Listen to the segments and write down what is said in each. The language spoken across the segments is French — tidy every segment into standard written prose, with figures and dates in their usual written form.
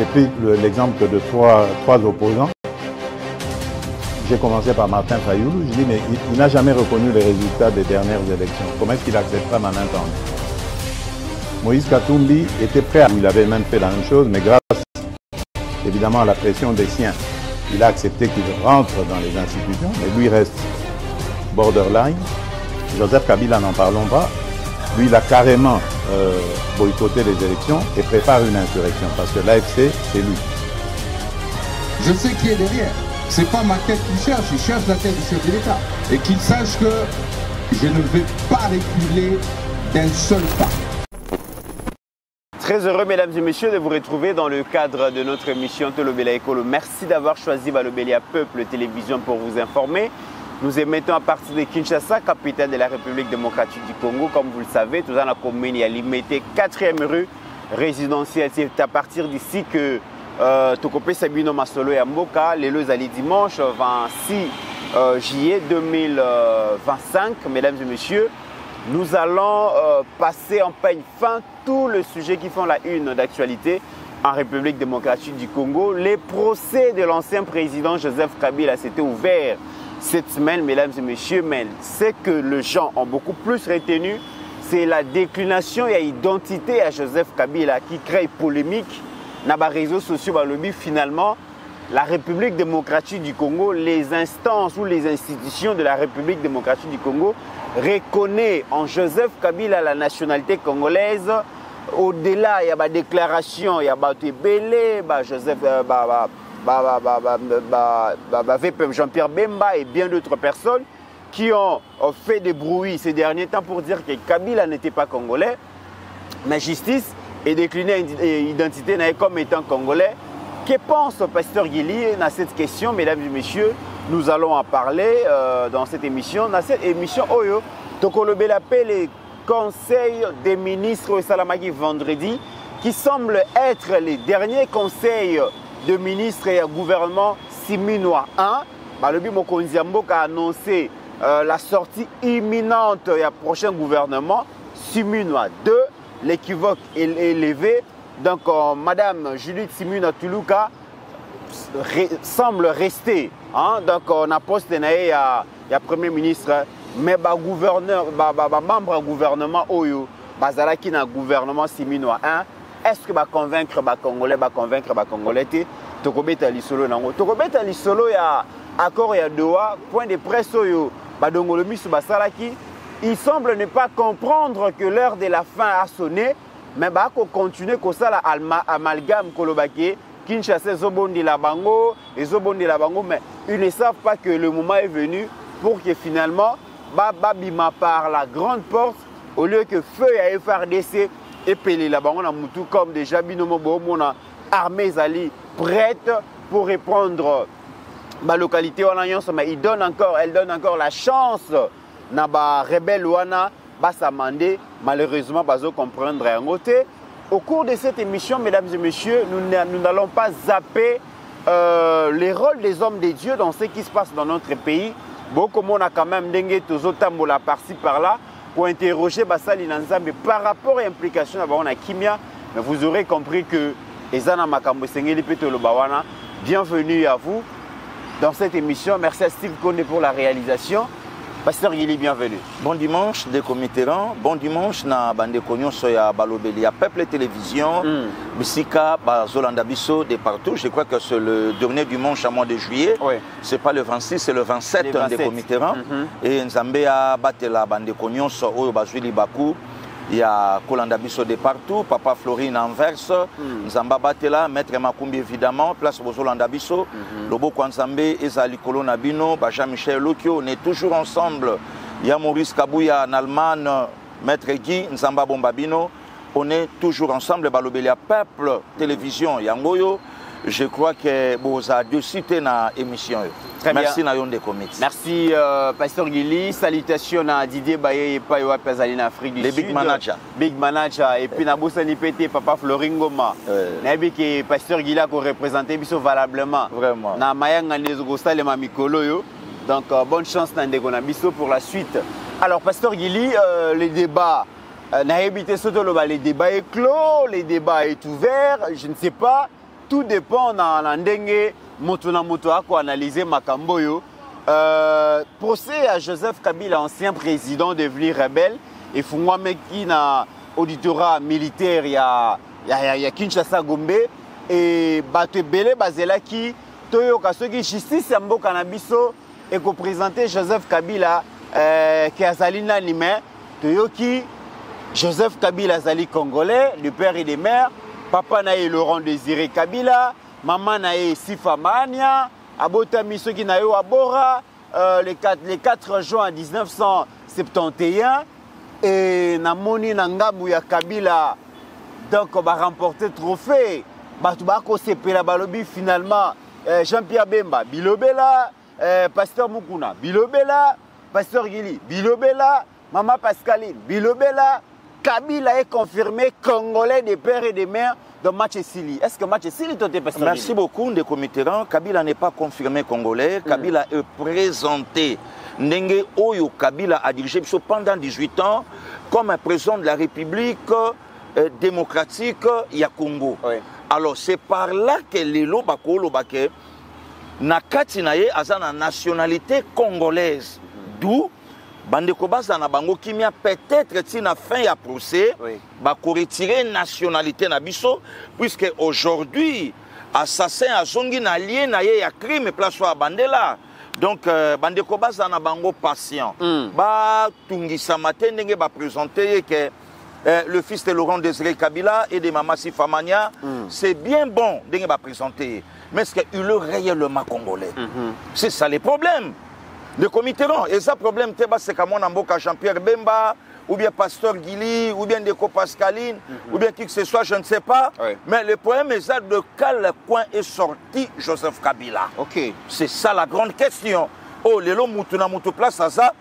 pris l'exemple de trois opposants. J'ai commencé par Martin Fayoulou. Je dis, mais il n'a jamais reconnu les résultats des dernières élections. Comment est-ce qu'il acceptera ma main tendue? Moïse Katumbi était prêt, il avait même fait la même chose, mais grâce évidemment à la pression des siens, il a accepté qu'il rentre dans les institutions, mais lui reste borderline. Joseph Kabila, n'en parlons pas. Lui, il a carrément boycotté les élections et prépare une insurrection, parce que l'AFC, c'est lui. Je sais qui est derrière. C'est pas ma tête qu'il cherche, il cherche la tête du chef de l'État. Et qu'il sache que je ne vais pas reculer d'un seul pas. Très heureux, mesdames et messieurs, de vous retrouver dans le cadre de notre émission Tolobela Ekolo. Merci d'avoir choisi Balobelia Peuple Télévision pour vous informer. Nous émettons à partir de Kinshasa, capitale de la République démocratique du Congo. Comme vous le savez, tout dans la commune, il y a limité 4e rue résidentielle. C'est à partir d'ici que Tokopé Sabino Masolo et Amboka, les Lezali dimanche 26 juillet 2025, mesdames et messieurs, nous allons passer en peigne fin tous les sujets qui font la une d'actualité en République démocratique du Congo. Les procès de l'ancien président Joseph Kabila s'étaient ouverts cette semaine, mesdames et messieurs, mais ce que les gens ont beaucoup plus retenu, c'est la déclination et l'identité à Joseph Kabila qui crée polémique dans les réseaux sociaux. Finalement, la République démocratique du Congo, les instances ou les institutions de la République démocratique du Congo reconnaissent en Joseph Kabila la nationalité congolaise. Au-delà, il y a des déclarations, il y a Belé, Joseph Jean-Pierre Bemba et bien d'autres personnes qui ont fait des bruits ces derniers temps pour dire que Kabila n'était pas congolais, mais justice et décliner identité comme étant congolais. Que pense le pasteur Guili dans cette question, mesdames et messieurs? Nous allons en parler dans cette émission. Dans cette émission, Tokolobe l'appelle les conseils des ministres au Salamagi vendredi, qui semble être les derniers conseils de ministres et gouvernement Siminois 1. Le Bimokonzi a annoncé la sortie imminente du prochain gouvernement Siminois 2. L'équivoque est élevé. Donc, Madame Juliette Simuna Tuluka semble rester. Donc, on a posté le Premier ministre, mais le gouverneur, membre du gouvernement Oyo, qui na gouvernement Siminois 1, est-ce que va convaincre les Congolais, Tokobeta Lisolo nango. Tokobeta Lisolo ya accord ya Doha, point de presse Oyo, Badongolo Misu Basalaki. Il semble ne pas comprendre que l'heure de la fin a sonné, mais bah qu'on continue comme ça la amalgame kolobaki, Kinshasa zobondi la bango, et zobondi la bango, mais ils ne savent pas que le moment est venu pour que finalement babima par la grande porte au lieu que feu à FRDC et pelé la bango na mutu comme déjà binomo bomona armée zali prête pour répondre ma localité en alliance, mais elle donne encore la chance na ba rebelle wana basamandé, malheureusement bazo comprendre un côté. Au cours de cette émission, mesdames et messieurs, nous n'allons pas zapper les rôles des hommes de Dieu dans ce qui se passe dans notre pays. Beaucoup de monde a quand même dengue tozotambola par-ci par-là pour interroger Basali Nanzambe par rapport à l'implication de Kimia. Mais vous aurez compris que Ezana Makambo Sengeli Petolo Bawana, bienvenue à vous dans cette émission. Merci à Steve Kone pour la réalisation. Pasteur Guili, bienvenue. Bon dimanche, Deko Mitterrand. Bon dimanche, na bande konyo soya Balobelia Peuple Télévision. Bisika, Zolanda Bisso, de partout. Je crois que c'est le dernier dimanche à mois de juillet. Oui. C'est pas le 26, c'est le 27 Deko Mitterrand. Et Nzambe a battu la bande konyo so Oyo Bazwili Baku. Il y a Kolanda Bisso de partout, Papa Florine Anvers, Nzamba Batela, Maître Makumbi évidemment, Place Bozolanda Bisso, Lobo Kwanzambe, Ezali Kolona Bino, Jean-Michel Lokio, on est toujours ensemble. Il y a Maurice Kabouya en Allemagne, Maître Guy, Nzamba Bombabino, on est toujours ensemble. Balobelia Peuple Télévision, Yangoyo. Je crois que vous avez deux cités dans l'émission. Merci Nayon de Comics. Merci Pasteur Guili. Salutations à Didier Baye et Payoa Pazali en Afrique du Sud. Les Big Manager. Big Manager. Et puis Naboussani Pété, Papa Floringoma. Nabi que Pasteur Guili a représenté valablement. Vraiment. Na Mayanga Nezogosta le Mamikolo yo. Donc bonne chance Nandegona Bisso pour la suite. Alors Pasteur Guili, les débats. Les débats est clos, les débats est ouvert. Je ne sais pas. tout dépend na ndenge moto na moto ako analyser makambo yo. Procès à Joseph Kabila, ancien président devenu rebelle, et fungwa meki na auditorat militaire ya Kinshasa Gombe, et bato ebele bazela ki toyoka soki justice ya mboka na biso et ko présenter Joseph Kabila qui azali nani mais toyoki Joseph Kabila azali congolais, le père et des mères, papa na Laurent Désiré Kabila, maman na Sifa Mania, abotami soki na yo abora le 4 juin 1971 et na moni na ngambu ya Kabila donc on va remporter trophée bato bako sepela balobi finalement Jean-Pierre Bemba bilobela pasteur Mukuna bilobela pasteur Gili bilobela maman Pascaline bilobela Kabila est confirmé congolais des pères et des mères de match Sili. Est-ce que match Sili t'es pasteur? Merci beaucoup de Mitterrand. Kabila n'est pas confirmé congolais. Kabila est présenté Ndenge Oyo Kabila a dirigé pendant 18 ans comme un président de la République démocratique ya Congo. Oui. Alors c'est par là que Lelo Bakolo Bake Nakati naye azana nationalité congolaise. D'où Bandeko Baza na bango kimia peut-être tina fin ya procès ba ko retirer nationalité na biso puisque aujourd'hui assassin azongi na lié na ye ya crime place wa bandela. Donc Bandeko Baza na bango patient. Ba tungisa matin ndenge ba présenter que le fils de Laurent Désiré Kabila et de Mama Sifa Mania, c'est bien bon de me présenter. Mais est-ce qu'il est réellement congolais? C'est ça les problèmes. Le comité non. Et ça, problème, c'est comme on a Jean-Pierre Bemba, ou bien Pasteur Gili, ou bien Deco Pascaline, ou bien qui que ce soit, je ne sais pas. Mais le problème est ça, de quel coin est sorti Joseph Kabila? C'est ça la grande question. Oh, les lots moutuna moutou place à ça.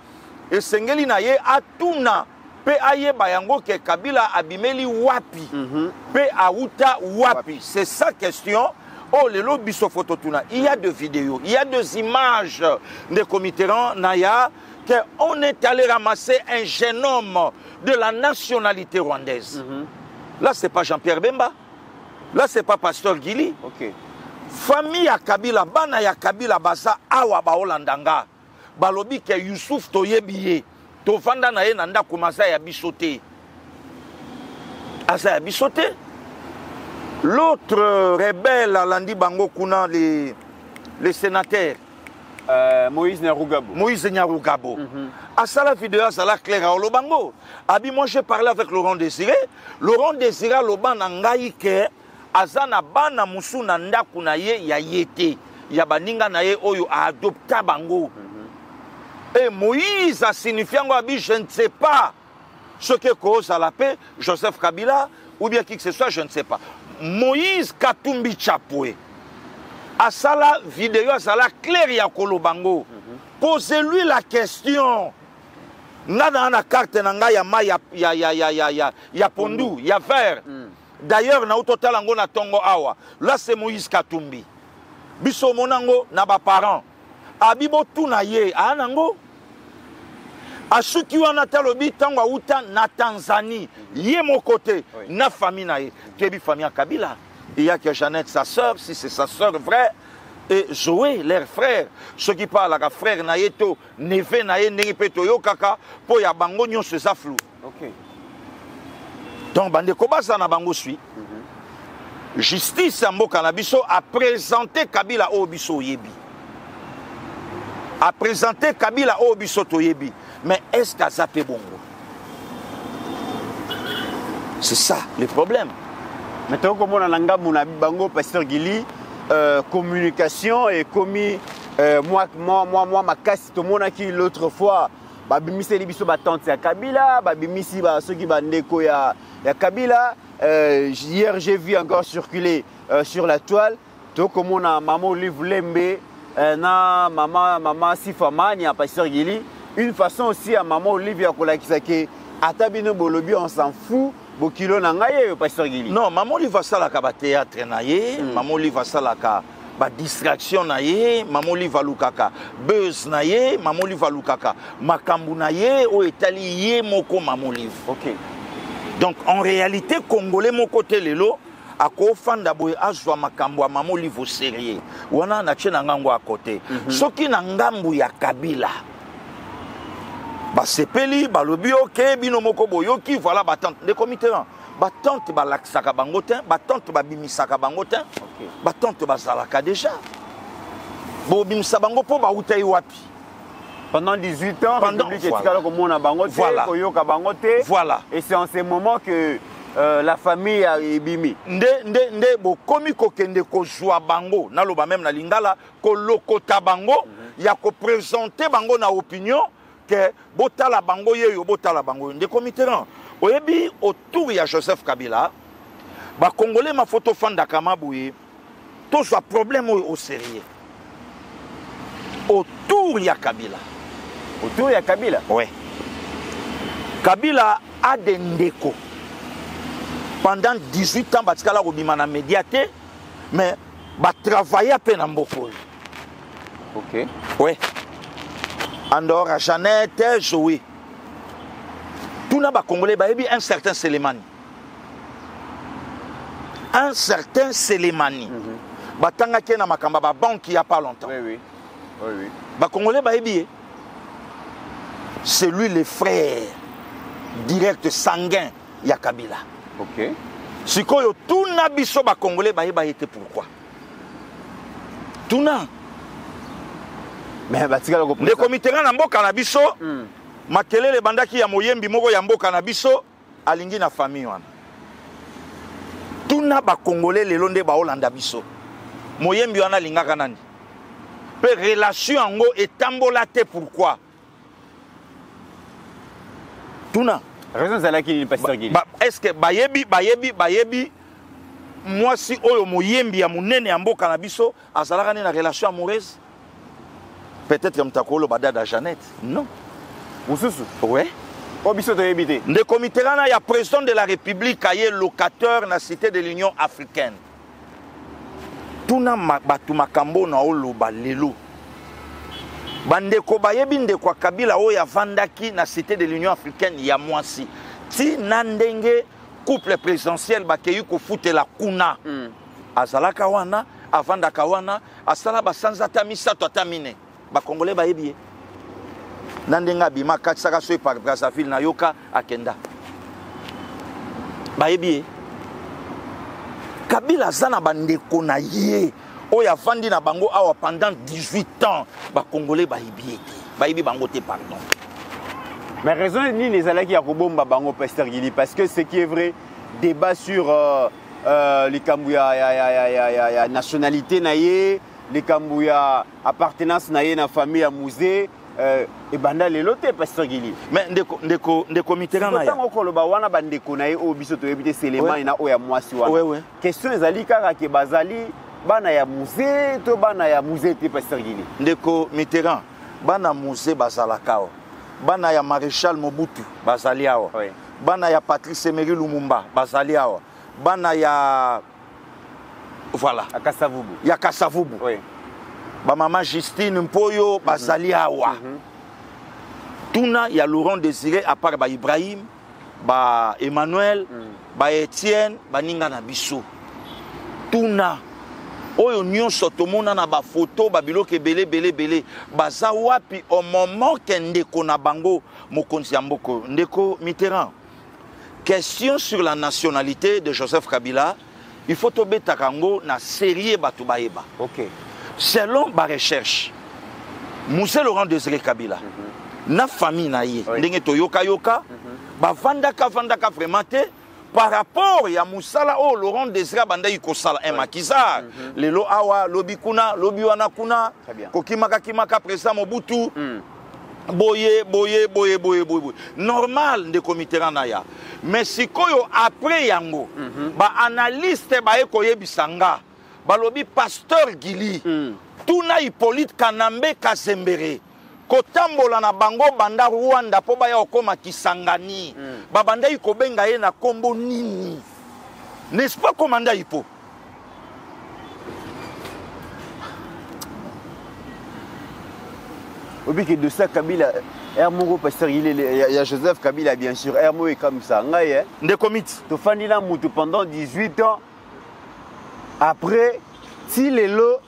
Et Sengeli naye a tout na. Pe aye bayango ke Kabila abimeli wapi. Pe aouta wapi. C'est ça question. Oh, les lobbies sont phototuna. Il y a des vidéos, il y a des images de Mitterrand, Naya, qu'on est allé ramasser un jeune homme de la nationalité rwandaise. Là, ce n'est pas Jean-Pierre Bemba. Là, ce n'est pas Pasteur Gili. Famille à Kabila, Bana ya Kabila, Basa, Awa Baolandanga. Balobi ke Youssouf Toyebiye. Tovanda na ye nanda commencé à bisoter. Asa ya bisoter. L'autre rebelle à Landi Bango Kuna, les sénateurs. Moïse Nyarugabo. Moïse Nyarugabo. À ça la vidéo, ça la claire à Olobango. Abi, moi j'ai parlé avec Laurent Désiré. Laurent Désiré, Loban Nangaïke, Azana Bana Moussou Nanda Kunaye, ya yete. Ya Baninga Naye Oyo a adopté Bango. Et Moïse a signifié, je ne sais pas ce que cause à la paix, Joseph Kabila, ou bien qui que ce soit, je ne sais pas. Moïse Katumbi Chapoué. À ça la vidéo, à ça la claire ya Kolobango. Posez-lui la question. Nada na carte nanga ya ma ya pondu, ya vert. D'ailleurs, na total ango na tongo awa. Là c'est Moïse Katumbi. Biso monango na ba parents. Abibo tuna ye anango. Asuki wana talobi tango uta na Tanzanie, yé mon côté, na famille na ye, kebi famille à Kabila. Il y a que Jeannette, sa sœur, si c'est sa sœur vraie, et Zoé, leur frère, ceux qui parlent à frère na yeto, neve na ye, neripeto yo kaka, po ya bango nyon se zaflou. Donc bande kobasa na bango suit. Justice à Mboka na biso a présenté Kabila au biso yebi. A présenté Kabila au biso to yebi. Mais est-ce qu'à Zapé Bongo? C'est ça le problème. Maintenant, comme on a l'anga mon bango pasteur Gili, communication et commis moi ma casse tout le monde qui l'autre fois babimisi libiso batante ya Kabila, babimisi ba ceux qui bandeko ya Kabila. Hier j'ai vu encore circuler sur la toile tout comme on a maman Olive Lembe na maman Sifa Mania pasteur Gili. Une façon aussi à maman Olivia Kolakisake, Atabino Bolobi, on s'en fout, Bokilo Nangaye, pasteur Gili. Non, maman Olivia Salaka, théâtre naye, maman Olivia Salaka, distraction naye, maman Olivia Lukaka, buzz naye, maman Olivia Lukaka, Makambu naye, o Etali moko maman Olivia. Ok. Donc en réalité, Congolais, mon côté, Lelo, akofanda boye azwa makambo ya mama Olive sérieux wana na tie na ngango à côté soki na ngambu ya Kabila basepeli balobi ok bino moko boyoki voilà batante de comité batante balakisaka bango te batante babimisaka bango te batante bazalaka déjà bobimisa bango po bautai wapi pendant 18 ans voilà et c'est en ce moment que la famille a ebimi nde bokomi kokende kozwa bango naloba même na lingala kolokota bango ya ko présenter bango na opinion que botala bango yeyo botala bango nde comité oyebi autour ya Joseph Kabila ba congolais ma photo fanda kama boye to soit problème au sérieux autour ya Kabila ouais Kabila a des ndeko pendant 18 ans batikala kobima na médiaté mais ba travailler à peine en mboko ok ouais Andor à Jeannette joué tout n'a pas congolais bayebi un certain Selemani batanga ke na makamba ba banque il y a pas longtemps oui ba congolais bayebi c'est lui le frère direct sanguin ya Kabila ok sikoyo tout na biso ba congolais bayeba été pourquoi tout na mais batika ko le comité na mboka na biso makelele bandaki ya moyembi moko ya mboka na biso alingi na famille wana tuna ba congolais lelo nde ba Holanda biso moyembi wana lingaka nani pe relation ngo etambola te pourquoi tuna raison zala ki ni pasteur Guili est-ce que bayebi moi si oyo moyembi ya munene ya mboka na biso azalaka na relation amoureuse peut-être mtakolo badada Jeannette non Mususu ouais obiso to yebite nde comité na ya président de la République aye locateur na cité de l'Union africaine tuna batu makambo na oloba lelo bandeko bayebi ndeko Kabila oyo avandaki na cité de l'Union africaine ya mwasi ti na ndenge couple présidentiel bakeyi ko futela kuna azalaka wana avandaka wana asala basanza ta misato atamine ba congolais bayebi nandenga bima katsaka so par Brazzaville na yoka akenda bayebi Kabila zana bandeko na ye oya fandi na bango awa pendant 18 ans ba congolais bayebi bango te pardon mais raison ni les alaki ya kobomba bango pasteur Guili parce que ce qui est vrai débat sur les kambuya ya nationalité na ye les kambuya appartenance na ye na famille ya musée et banda le loté pasteur Guili mais ndeko mitera na ya tango koloba wana bandeko na ye o biso to yebite Selemani na oya mwasi wana question ezali kaka ke bazali bana ya musée to bana ya musée te pasteur Guili ndeko mitera bana musée bazalakao bana ya maréchal Mobutu bazali awa bana ya Patrice Emery Lumumba bazali awa bana ya voilà ya Kasavubu ba mama Justine Mpoyo bazali awa tuna ya Laurent Désiré à part ba Ibrahim ba Emmanuel ba Etienne ba ninga na biso tuna oyo nyonso tomona na ba photo ba biloke belé baza wapi au moment que ndeko na bango mokonzi ya mboko ndeko Mitterrand question sur la nationalité de Joseph Kabila il faut tobeta kango na sérieux batu baeba OK selon ba recherche Moussé Laurent Désiré Kabila na famille na ye ndenge toyoka ba vandaka vraiment te par rapport ya Moussala o Laurent Désiré banda yikosala un makizar lelo awa lobi kuna lobi wana kuna kokimaka président Mobutu boye normal de comité na mais sikoyo après yango ba analyste ba ekoyebisanga balobi pasteur Guili tuna Hippolyte Kanambe Kazembere kotambola na bango banda Rwanda po baya okoma Kisangani babanda ikobenga ye na kombo nini n'est-ce pas commandant Hippo obi de ça Kabila Hermo pasteur il y a Joseph Kabila bien sûr Hermo est comme ça ngai nde komiti to fandi na mutu pendant 18 ans après si lelo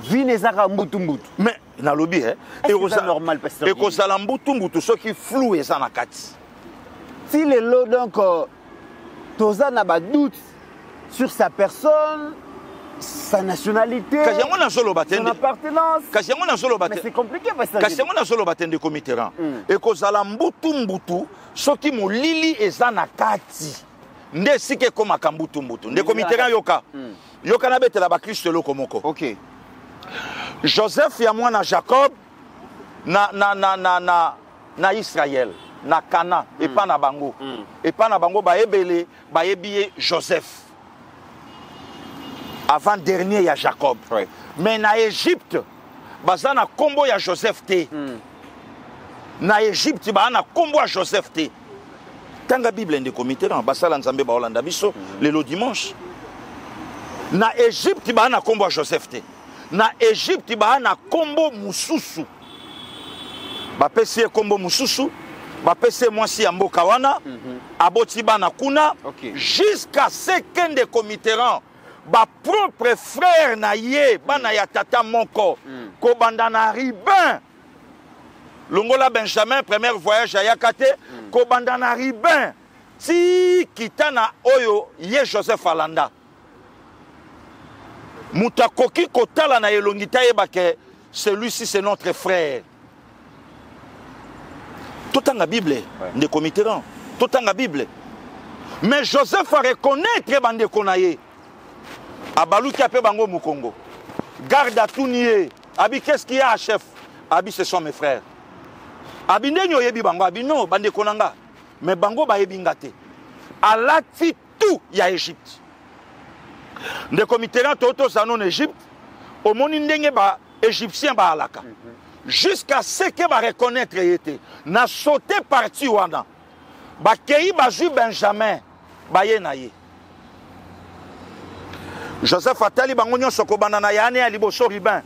vie nezaka mbutu mbutu mais na lobi c'est normal pasteur et ko sala mbutu mbutu ce qui flou eza na kati si lelo donc toza na ba doute sur sa personne sa nationalité son appartenance mais c'est compliqué pasteur kasi yango nazoloba te ndeko Mitterrand ekozala mbutu mbutu soki molili eza na kati nde sike ekomaka mbutu mbutu ndeko Mitterrand yoka nabetela bakristo eloko moko okay. Joseph ya mwana Jacob na Israël na Cana epa na bango baebele bayebi Joseph avant dernier ya Jacob mais na Égypte baza na kombo ya Joseph te na Égypte ba na kombo ya Joseph te tanga Bible ndeko Mitterrand basala nzambe ba Holanda biso lelo dimanche na Égypte ba na kombo ya Joseph te na Égypte ba na kombo mususu bapesi kombo mususu bapesi mwasi ya mboka wana aboti bana kuna jusqu'à ce que ndeko Mitterrand ba propre frère na ye bana ya tata moko ko banda na Ribin longola Benjamin premier voyage à Yakate ko banda na Ribin ti kitana oyo ye Joseph Alanda mutakoki kotala na elongita yebake celui-ci c'est notre frère tout en la Bible ndeko Mitterrand tout en la Bible mais Joseph a reconnaître bande konaye abaluki ape bango mukongo garde à tout nier abi qu'est-ce qu'il y a chef abi ce sont mes frères abi ndenyo yebi bango abi non bande konanga mais bango ba yebi ngate alati tout ya Égypte ndeko Mitterrand toto sanon Égypte au moni ndenge ba égyptien ba alaka jusqu'à ce que ba reconnaître yete na sauté parti wana ba kei ba ju Benjamin ba ye na ye Joseph atali bango nyonso ko bana na yane ya liboso Ribin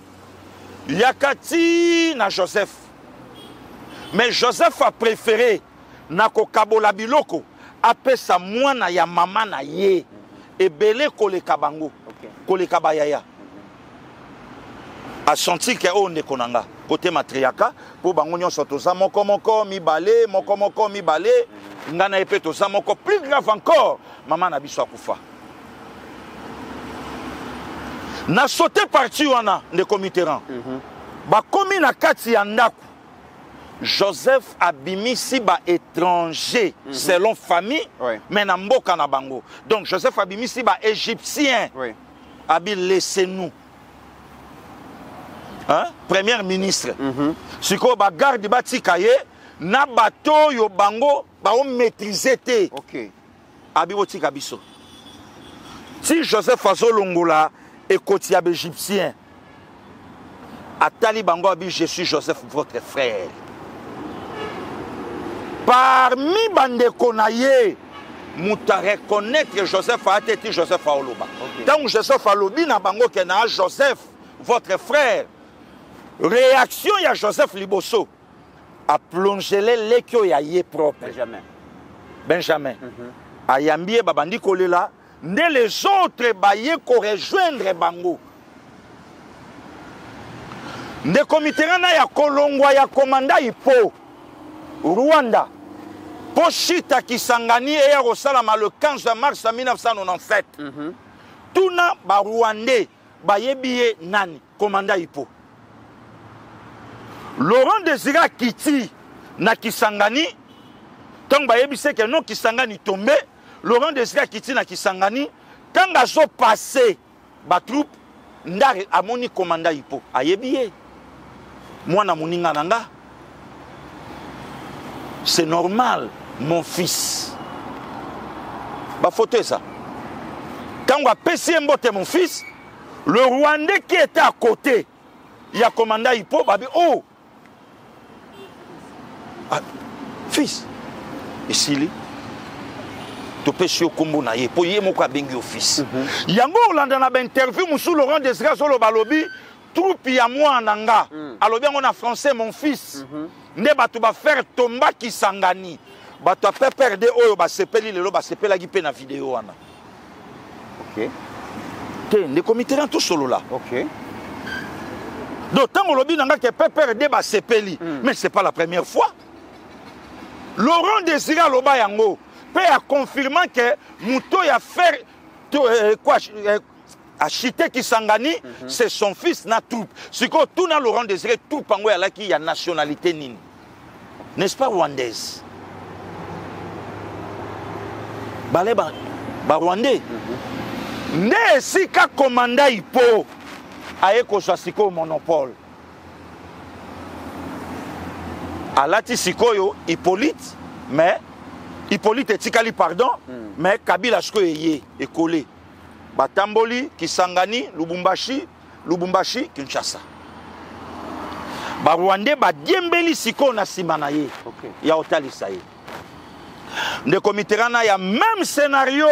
yakati na Joseph mais Joseph a préféré na ko kabola biloko apesa mwana ya mama na ye ebele koleka bango koleka bayaya a senti que on ne konanga côté matriaka pour bango nyonso toza moko mibale ngana epe toza moko plus grave encore mama na biso akufa na sauté parti wana ndeko Mitterrand bakomi na kati ya ndako Joseph abimisi ba étranger selon famille mais na mboka na bango donc Joseph abimisi ba égyptien abi laissez-nous hein premier ministre siko ba garde batika ye na bato yo bango ba o maîtriser te abi botika biso si Joseph azolongola ekoti ya égyptien atali bango abi je suis Joseph votre frère parmi bandeko na ye muta reconnaître Joseph a été Joseph Aoloba donc Joseph alobi na bango ke na Joseph votre frère réaction ya Joseph liboso a plongé les lekio ya ye propre Benjamin ayambie babandi kolela nde les autres baye ko rejoindre bango ndeko Mitterrand ya kolongwa ya komanda ipo Rwanda Pochita Kisangani et Rosalama le 15 mars 1997 tuna ba Rwandais bayebiye nani komanda ipo Laurent Désiré Kiti na Kisangani tant bayebise que non Kisangani tombé Laurent Désiré Kiti na Kisangani quand azo passé ba troupe ndare amoni komanda ipo ayebiye mwana muninga nanga c'est normal mon fils ba photo ça quand on a PC mbote mon fils le Rwandais qui était à côté il y a commandant Hippo babi oh ah, fils ici li to pesi okombo na ye po ye moko abengi office yango olanda na ba interview musu Laurent Désiré Zolo balobi troupe ya mwana nga alobi yango na français mon fils nde bato ba faire tomba Kisangani bato a PPRD oyo ba sepeli lelo ba sepelaki pe na vidéo wana Des comités tout solo là. Ok. D'autant que lobby n'a que pépère débat sepeli, mais c'est pas la première fois. Laurent Désiré Loba Yango peut confirmer que Mouto a fait Achité Kisangani, c'est son fils na tout. Ce que tout na Laurent Désiré tout pango là qui a nationalité nini. N'est-ce pas rwandaise? Balé ba rwandais. Ne si ka commanda ipo aye ko siko monopole. Alati sikoyo Hippolyte, mais Hippolyte etikali pardon, mais Kabila sko eye écolé. Batamboli, Kisangani, Lubumbashi, Kinshasa. Ba Rwandais ba diembeli siko na simanaye. Okay. Ya otali saye. De Comiterana, il y a même scénario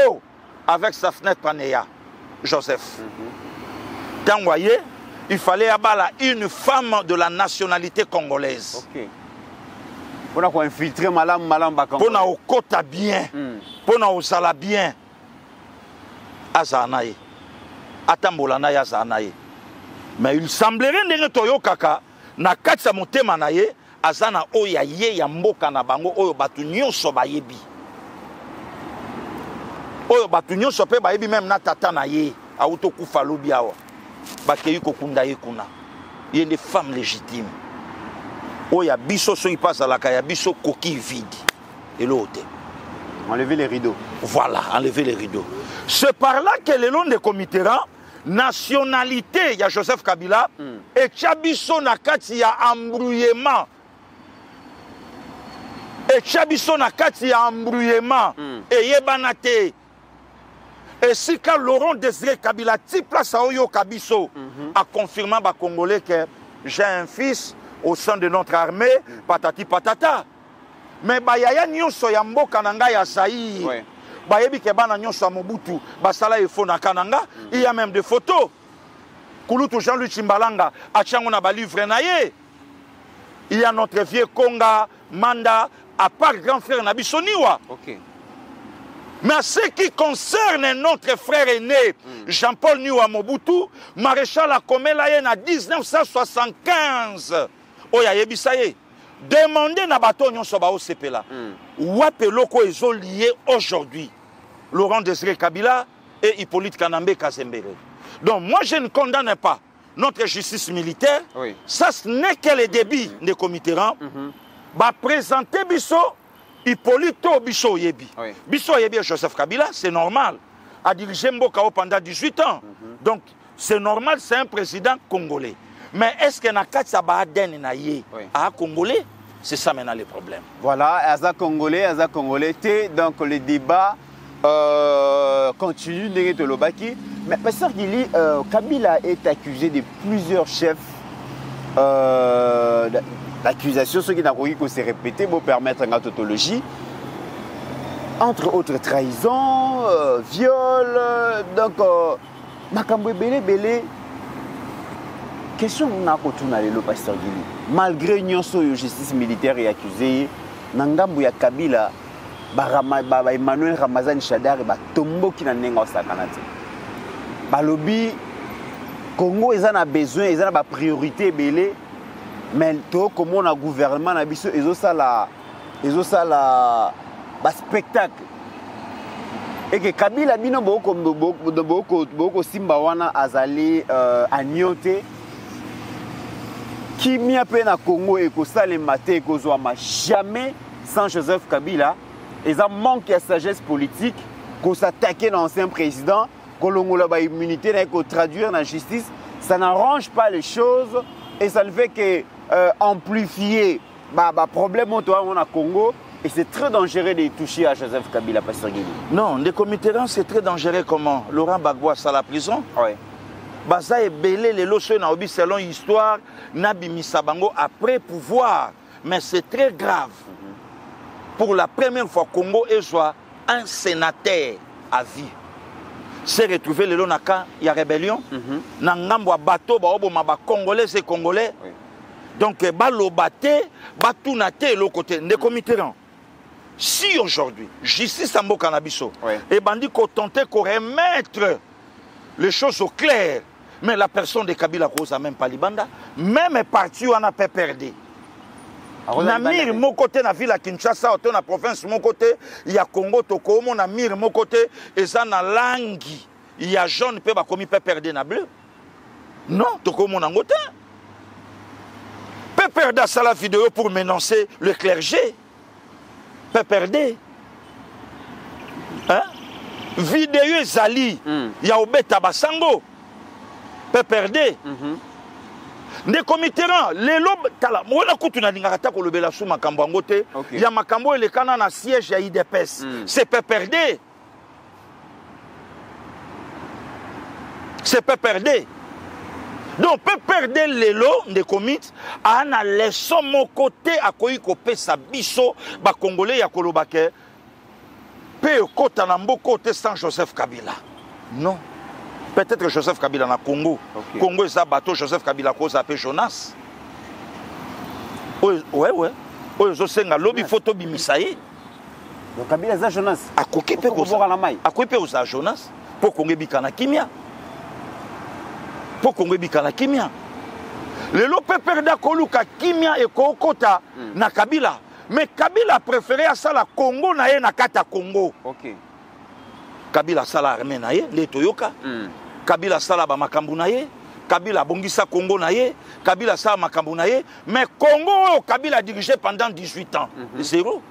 avec sa fenêtre Paneya, Joseph. Tant voyez, il fallait abattre une femme de la nationalité congolaise. Ok. Pour infiltrer malam bakangolais. Pour na okota bien. Pour na osala bien. Azanaye. Atambolana ya Azanaye. Mais il semblerait ndenge toyo kaka na katsa motema na ye azana oya ye ya mboka na bango oyo batu nyonso bayebi. Oyo batu nyonso pe bayebi même na tata na ye auto kufa lobi awa. Bakeyi kokunda ye kuna. Ye des femmes légitimes. Oya biso so y passe à la kaya biso coquille vide. Et l'autre. Enlever les rideaux. Voilà, enlever les rideaux. C'est par là que le long des comités, nationalité, il y a Joseph Kabila, et Tchabiso Nakati, il y a embrouillement. Et Tchabiso Nakati, il y a embrouillement. Et Yebanate. Et si quand Laurent Désiré Kabila, ti place à Oyo Kabiso, a confirmé aux Congolais que j'ai un fils au sein de notre armée, patati patata. Mais Bayaya Nyonso Yambo Kananga Yasaï. Ouais. Bayebi Kebana Nyonso Mobutu, Basala et Fona Kananga, il y a même des photos. Kouloutou Jean-Louis Chimbalanga, Achangona Balivre Naye. Il y a notre vieux Konga, Manda, à part grand frère Nabisoniwa. Ok. Mais à ce qui concerne notre frère aîné, Jean-Paul Niwa Mobutu, maréchal Akomelaye en 1975. Oya Yebisaye. Demandez na bateau nyonso ba OCP là. Wape loko ezo lié aujourd'hui. Laurent Désiré Kabila et Hippolyte Kanambe Kazembere. Donc moi je ne condamne pas notre justice militaire. Oui. Ça ce n'est que le débit des comités. Ba présenter biso Hippolyte biso yebi. Oui. Biso yebi Joseph Kabila, c'est normal. A dirigé Mbokao pendant 18 ans. Donc c'est normal, c'est un président congolais. Mais est-ce que Nakatsa Baden na ye à Congolais? C'est ça maintenant le problème. Voilà, Aza Congolais, donc le débat continue de l'Obaki. Mais Pasteur Gili, Kabila est accusé de plusieurs chefs d'accusations, ce qui n'a pas pu se répéter pour permettre une tautologie. Entre autres trahison, viol, donc Makambo Belé. Question na kotuna lelo Pasteur Gili. Malgré nyonso yo justice militaire et accusé, nangambu ya Kabila ba Emmanuel Ramazani Shadari ba tomboki na nenga osakana te. Balobi Congo ezana besoin, ezana ba priorité belé, mais to comment na gouvernement na biso ezosala ba spectacle. Et que Kabila bino boko simba wana azali aniote. Qui m'y a peine à Congo et que ça les maté et que jamais sans Joseph Kabila, ils ont manqué de sagesse politique, qu'on s'attaquait dans l'ancien président, qu'on a immunité, qu'on traduire dans la justice, ça n'arrange pas les choses et ça ne fait que amplifier le problème au Congo et c'est très dangereux de toucher à Joseph Kabila, Pasteur Guili. Non, les comités c'est très dangereux comment? Laurent Gbagbo à la prison. Oui. Baza et belé les lochons na obi selon histoire Nabi Misabango après pouvoir, mais c'est très grave. Pour la première fois Congo et soit un sénateur à vie. C'est retrouvé le lonaka il y a rébellion. Nangambo bateau ba obo maba congolais et congolais. Oui. Donc balo baté batunate le côté des comités. Si aujourd'hui justice ambo canabiso et bandi ko tenter ko remettre les choses au clair. Mais la personne de Kabila cause même pas Libanda. Même parti on a pas perdu. Namir mon côté na ville à Kinshasa, ou na province mon côté, il y a Congo Toko, mon Namir mon côté, et ça na langue, il y a jaune peut pas commis peut perdre na bleu. Non, Toko mon angotin. Peut perdre ça la vidéo pour menacer le clergé. Peut perdre. Hein? Vidéo Zali, il y a Obeta Basango. Peut perdre. Des comitérants, les lobes, voilà que tu n'as pas dit que le bela sous makambo angote, il y a makambo et les canons à siège à IDPS. C'est pas perdre. C'est pas perdre. Donc, peut perdre les lots des comités, à un leçon mon côté à quoi il copie sa biso, ba congolais ya kolobake, peut côté en côté sans Joseph Kabila. Non. Peut-être Joseph Kabila na Congo. Congo est un bateau, Joseph Kabila cause appelé Jonas. Ouais. Oui, je sais que lobby photo bimisaï. Donc Kabila est Jonas. À quoi peut usa Jonas pour Congo bikana kimia. Pour Congo bikana kimia. Le lot peut perdre koluka kimia et kokota na Kabila. Mais Kabila a préféré à ça la Congo na ye na kata Congo. OK. Kabila sala armée na ye, les Toyoka. Kabila sala ba makambu na ye, Kabila bongisa Congo na ye, Kabila sala makambu na ye, mais Congo Kabila a dirigé pendant 18 ans. Zéro.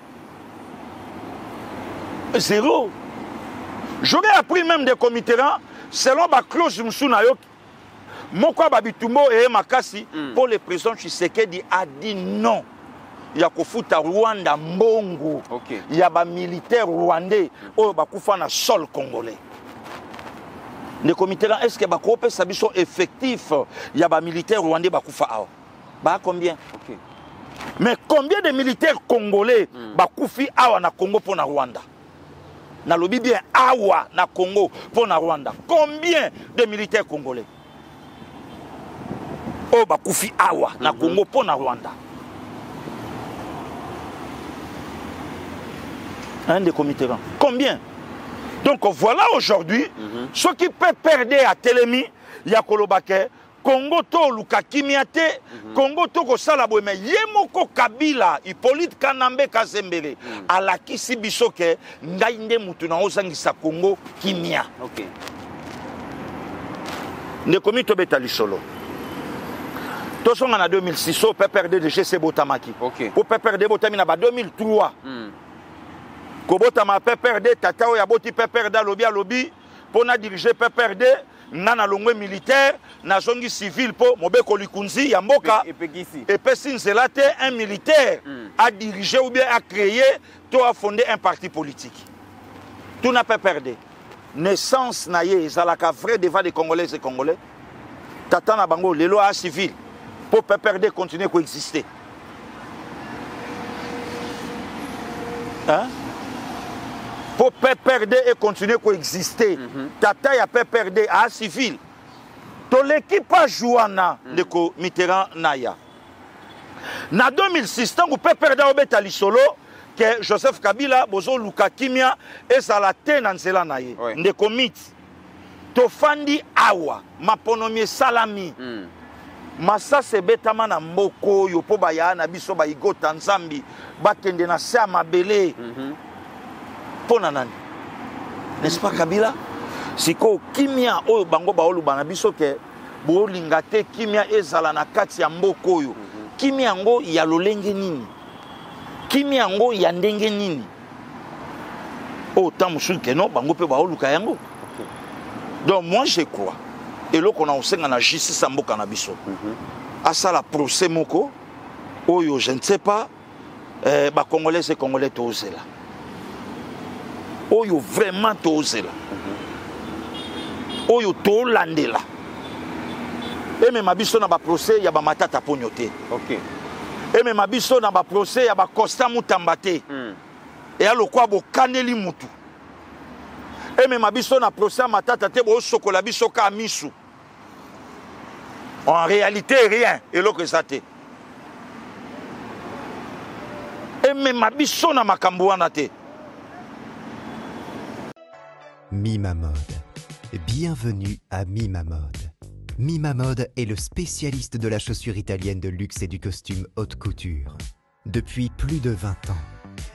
Zéro. J'aurais appris même des comitérants selon la clause Msuna yo. Moko Babitumbo et Makasi pour les prisons Tshisekedi a dit non. Il y a Kofuta Rwanda Mbongo. Il y a des militaires rwandais qui sont na sol congolais. Les comités là, est-ce que les comités sont effectifs? Il y a des militaires rwandais qui sont là. Combien? Mais combien de militaires congolais qui sont na Congo pour na Rwanda? Na lobi bien awa na Congo pour na Rwanda. Combien de militaires congolais? Qui sont awa na Congo pour na Rwanda. Un des comités. Combien? Donc voilà aujourd'hui, ce qui peut perdre à Télémi, il y a Kolobake, Congo to Luka Kimiate, Congo to Kosalabo, mais Yemoko Kabila, Hippolyte Kanambe Kazembele, à la Kisi Bisoke, Ngaïnde Moutuna Ozangisa Congo Kimia. Ok. Ne comité Betali Solo. Tous sont en 2006, on peut perdre de GC Botamaki. Pour perdre Botamina, 2003. Kobotama peut perdre, Tatao Yaboti peut perdre lobby, pour na diriger peut perdre, nana longwe militaire, na zongi civil pour Mobeko Likunzi, Yamboka, et Pessin Zelate, un militaire a dirigé ou bien a créé, tout a fondé un parti politique. Tout n'a pas perdu. Naissance naïe, Zalaka vrai devant les Congolais et Congolais. Tata na bango, les lois civiles, pour peut perdre, continuer à exister. Hein? Pour perdre et continuer à exister. Tata ya perdre à civil. To l'équipe a joué de Mitterrand Naya. Na 2006, tant que perdre au Betali Solo, que Joseph Kabila, Bozo Luka Kimia, et Salate Nansela Naye. De commit. To fandi awa, maponomie salami. Masa se betama na mboko yo po baya na biso ba igota nzambi bakende na se mabele. N'est-ce pas Kabila? Siko kimia oyo bango baolu banabiso ke bolinga te kimia ezala na kati ya mboko oyo. Kimia ngo ya lolenge nini? Kimia ngo ya ndenge nini? Oh tamusul ke non bango pe baolu ka yango. Donc moi je crois et là qu'on a aussi na justice ya mboka na biso. Asa la procès moko oyo je ne sais pas ba congolais et congolais tozela. Oyo vraiment tozela. Oyo to landela. Et même abiso na ba procès ya ba matata ponyote. OK. Et même abiso na ba procès ya ba Costa Mutambate. Et alokwa bo kaneli mutu. Et même abiso na procès matata te bo sokola biso ka misu. En réalité rien et lo que ça te. Et même abiso na makambo wana te. Mima Mode, Bienvenue à Mima Mode. Mima Mode est le spécialiste de la chaussure italienne de luxe et du costume haute couture. Depuis plus de 20 ans,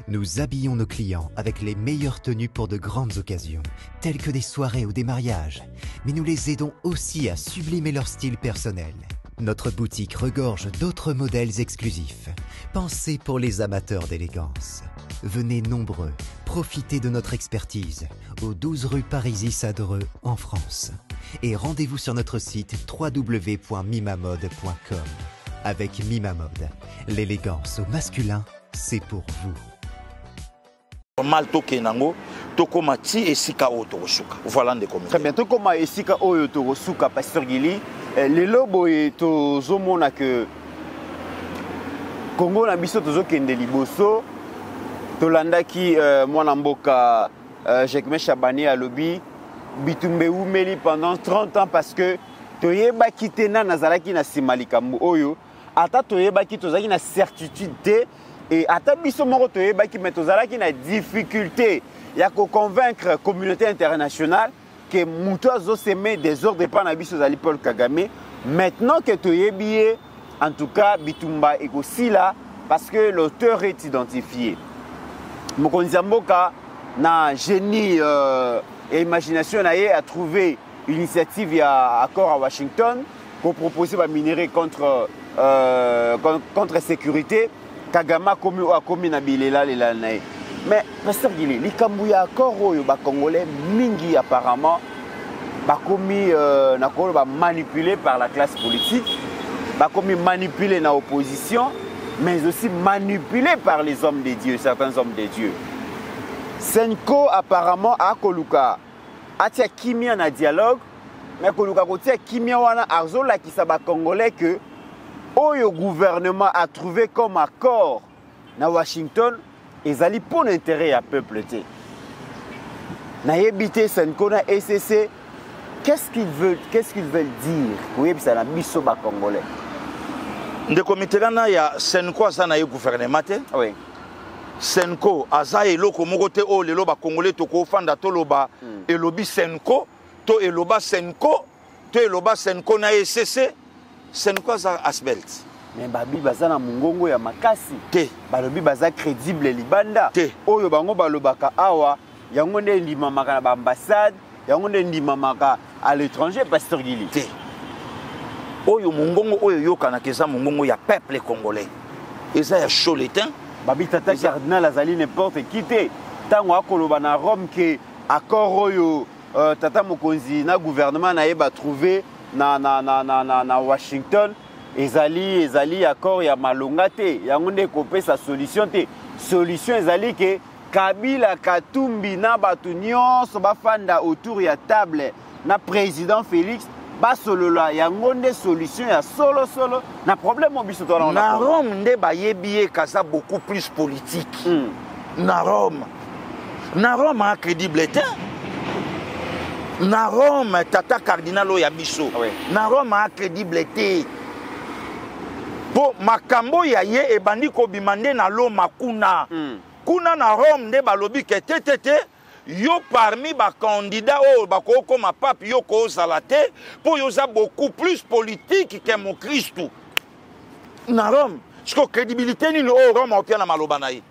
nous habillons nos clients avec les meilleures tenues pour de grandes occasions, telles que des soirées ou des mariages, mais nous les aidons aussi à sublimer leur style personnel. Notre boutique regorge d'autres modèles exclusifs, pensés pour les amateurs d'élégance. Venez nombreux, profitez de notre expertise au 12 rue Parisis-Sadreux en France. Et rendez-vous sur notre site www.mimamode.com. Avec Mima Mode, l'élégance au masculin, c'est pour vous. Mal tokenango tokoma ti esika otosuka. Voilà ndeko. Très bien, tokoma esika otosuka Pasteur Gili. Les lobo et tozomona que Congo na biso tozokende liboso tolandaki mwana mboka Jekme Chabani à lobby bitumbe umeli pendant 30 ans parce que toyebaki tena nazalaki na simalikambo oyo ata toyebaki tozalaki na certitude te et ata biso moko toyebaki mais tozalaki na difficulté ya ko convaincre la communauté internationale que muto azoseme des ordres pas na biso zali Paul Kagame. Maintenant que toyebi en tout cas bitumba ekosila parce que l'auteur est identifié. Mokonzi mboka na génie et imagination a trouvé une initiative à accord à Washington pour proposer ba minerai contre sécurité. Kagama a commis na bilela lela nae. Mais Pasteur Gili, likambu ya accord oyo ba congolais mingi apparemment ba commis manipulé par la classe politique, ba commis manipulé na opposition, mais aussi manipulé par les hommes de Dieu, certains hommes de Dieu. Senko apparemment a koluka atia kimia na dialogue, mais koluka kotia kimia wana arzola ki sa ba congolais que oyo gouvernement a trouvé comme accord na Washington ezali pour l'intérêt à peuple té. Na yebité Senko na ECC, qu'est-ce qu'ils veulent dire? Oui, ça na biso ba congolais. Ndeko Mitterrand ya Senko aza na ye gouvernement te. Oui. Senko aza eloko moko te o lelo ba congolais to ko fanda to loba elobi Senko to eloba Senko to eloba Senko na ECC. Senko aza asbelt. Mais babi baza na mungongo ya makasi te. Balobi baza crédible libanda te. Oyo bango balobaka awa yango nde ndimamaka na ba ambassade yango nde ndimamaka à l'étranger Pasteur Gili te. Oyo mungongo oyo yoka na keza mungongo ya peuple congolais. Eza ya Choletin. Babi tata cardinal azali n'importe qui te. Tango akoloba na Rome que accord oyo tata mokonzi na gouvernement na yeba trouver na Washington ezali accord ya malonga te yango nde kopesa solution te. Solution ezali que Kabila Katumbi na batu nyonso bafanda autour ya table na président Félix basolola yango nde solution ya solo na problème obiso to na Rome nde bayebi kaza beaucoup plus politique. Na Rome a crédible te. Na Rome tata cardinal ya biso. Na Rome a crédible te. Po makambo ya ye ebandi ko bimande na lo makuna. Kuna na Rome nde balobi ke te yo parmi ba candidat o ba ko koma pape yo ko zalate po yo za beaucoup plus politique que mon Christ. Na Rome, sko crédibilité ni o Rome o na maloba na ye.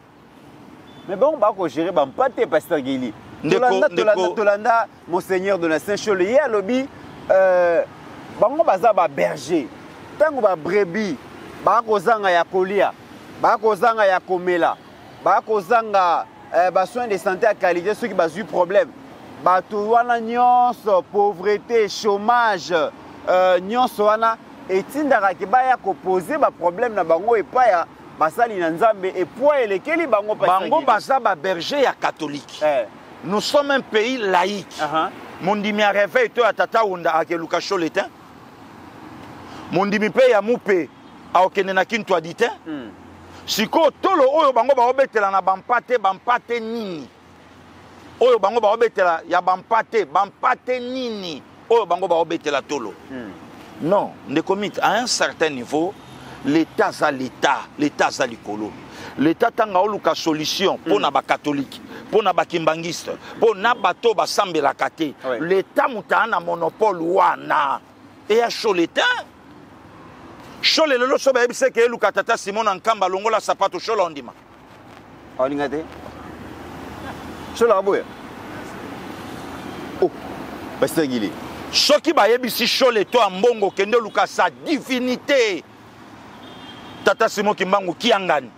Mais bon ba ko gérer ba mpate Pasteur Gili. Tolanda Monseigneur de la Saint-Chole ye alobi bango baza ba berger. Tango ba brebis ba ko zanga ya kolia, ba ko zanga ya komela. Bakozanga soins de santé à qualité, ceux qui ont eu problème. Batouana nyonso, pauvreté, chômage, nyonso wana et tindara ki baya ko poser ba problème na bango et pas ya basali na nzambe et poids elekeli bango bango basa ba berger ya catholique. Nous sommes un pays laïque. Mon dimi a réveil to atata unda akeluka Choletin. Mon dimi pe ya mupe a okene na kintu adite. Siko tolo oyo bango ba obetela na bampate nini oyo bango ba obetela ya bampate nini oyo bango ba obetela tolo. Non, ndeko mit à un certain niveau l'état za l'état za likolo l'état tanga oluka solution pour na ba catholique pour na bakimbangiste pour na bato basambela kate l'état mutana monopole wana et à chaud l'état chaud le lelo so ba ebise ke luka tata Simon Nkamba longola sapato chaud ondima olingate chaud la boya oh Pasteur Guili soki ba yebisi chaud le to mbongo kende luka sa divinité tata Simon Kimbangu kiangani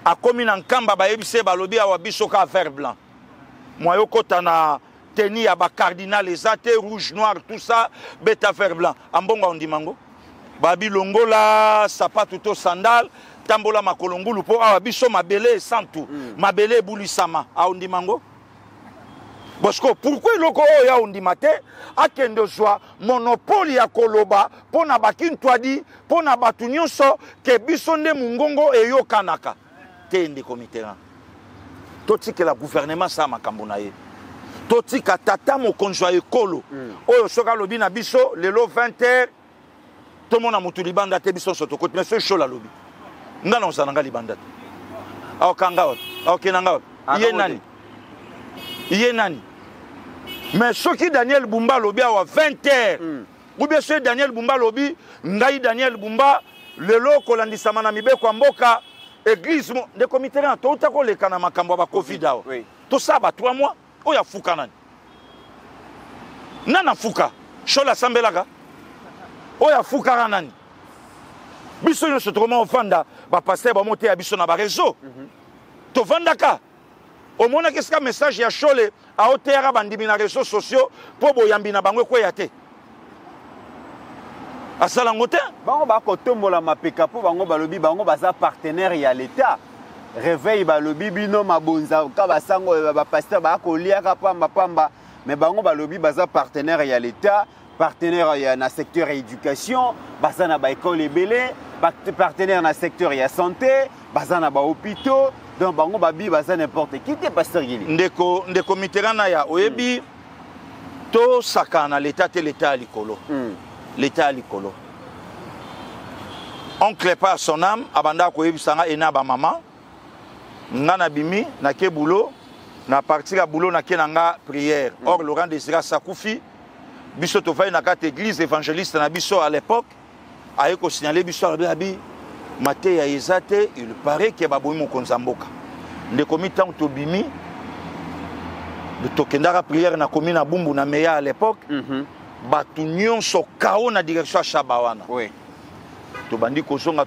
akomi na Nkamba ba yebise balobi awa biso ka vert blanc moyo kota na tenue ya ba cardinal ezate rouge noir tout ça beta vert blanc ambongo ondimango babi longola sapato to sandal tambola makolongulu po awa biso mabele santu mabele bulisama a ondimango Bosco pourquoi loko ya ondimate akende zwa monopole ya koloba pona bakin twadi pona batu nyonso ke biso nde mungongo eyokanaka tende komitera totika la gouvernement sa makambo na ye totika tata mokonzo ekolo oyo soka lobi na biso lelo 20h tout le monde a mutu libanda te biso soto côté mais c'est chaud la lobi ngana osana libanda au kanga au kenanga iye nani mais soki Daniel Bumba lobi à 20h ou bien c'est Daniel Bumba lobi ngai Daniel Bumba lelo kolandisa mana mibe kwa mboka église de comité to utako le kana makambo ba covid awo to saba 3 mois oya fuka nani nana fuka shola sambelaka oya fuka nani biso yo se troma ofanda ba pasteur ba monter ya biso na ba réseau to vandaka au mona qu'est-ce que message ya shole a otera bandimi na réseaux sociaux po boyambi na bango ko yate asala ngote bango ba kotombola mapeka po bango balobi bango baza partenaire ya l'état réveil balobi bino mabonza ka basango ba pasteur ba kolia ka pamba mais bango balobi baza partenaire ya l'état partenaire ya na secteur éducation baza na ba école ebele partenaire na secteur ya santé baza na ba hôpitaux donc bango babi baza n'importe qui te pasteur Gili ndeko miterana ya oyebi to sakana l'état te l'état likolo l'état à l'écolo. Oncle pas son âme, abanda ko yebisanga ena ba maman. Ngana bimi na ke boulot, na partir à boulot na ke nanga prière. Or Laurent Désiré Sakoufi, biso to fay na kat église évangéliste na biso à l'époque, aye ko signaler biso abi maté ya ezate, il paraît que baboyi mo konzamboka. Nde komi tant to bimi de tokendara prière na komi na bumbu na meya à l'époque. Batu nyonso kao na direction à Chabawana. Oui. Tobandi kozonga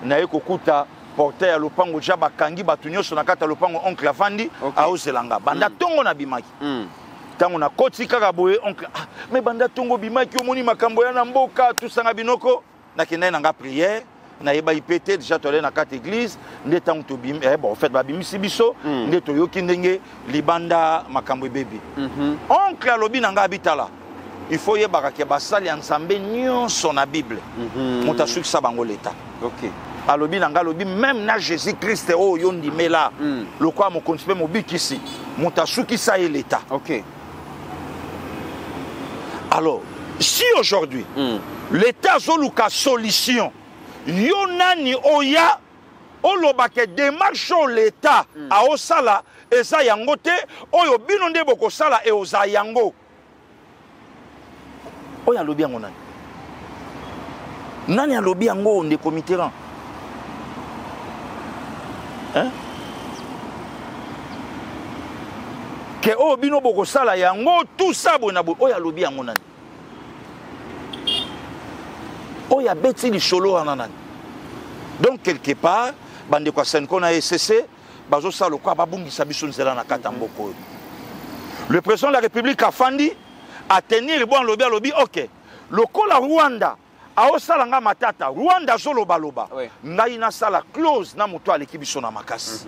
na ye kokuta portail ya lopango jaba kangi batu nyonso na kata lopango oncle Afandi a ozelanga. Banda tongo na bimaki. Tango na koti kaka boye oncle mais banda tongo bimaki omoni makambo ya na mboka tusanga binoko na kenda na nga prière na yeba ipete déjà tolé na kata église nde tango to bim bon en fait ba bimisi biso nde to yoki ndenge libanda makambo bébé. Oncle alobi na nga abitala. Il faut y avoir que basali ensemble nyonso na Bible. Monta suki sa bango l'état. OK. Alobi nanga lobi même na Jésus Christ o yondi mela. Le quoi mo konsipe mo bikisi. Monta suki sa et l'état. OK. Alors, si aujourd'hui l'état zoluka solution yonani oya oloba ke démarche l'état a osala eza yango te oyo bino nde boko sala e oza yango. Oya lobi yango nani? Nani alobi yango nde comité-ran? Hein? Que o bino boko sala yango tout ça bona bo oya lobi yango nani? Oya beti li solo ananani. Donc quelque part bande kwa senko na SCC bazo sala kwa babungisa biso nzela na kata mboko. Le président de la République Afandi à tenir bon lobby lobby OK le kola Rwanda a osalanga matata Rwanda zolo baloba ngai na sala close na moto aleki biso na makasi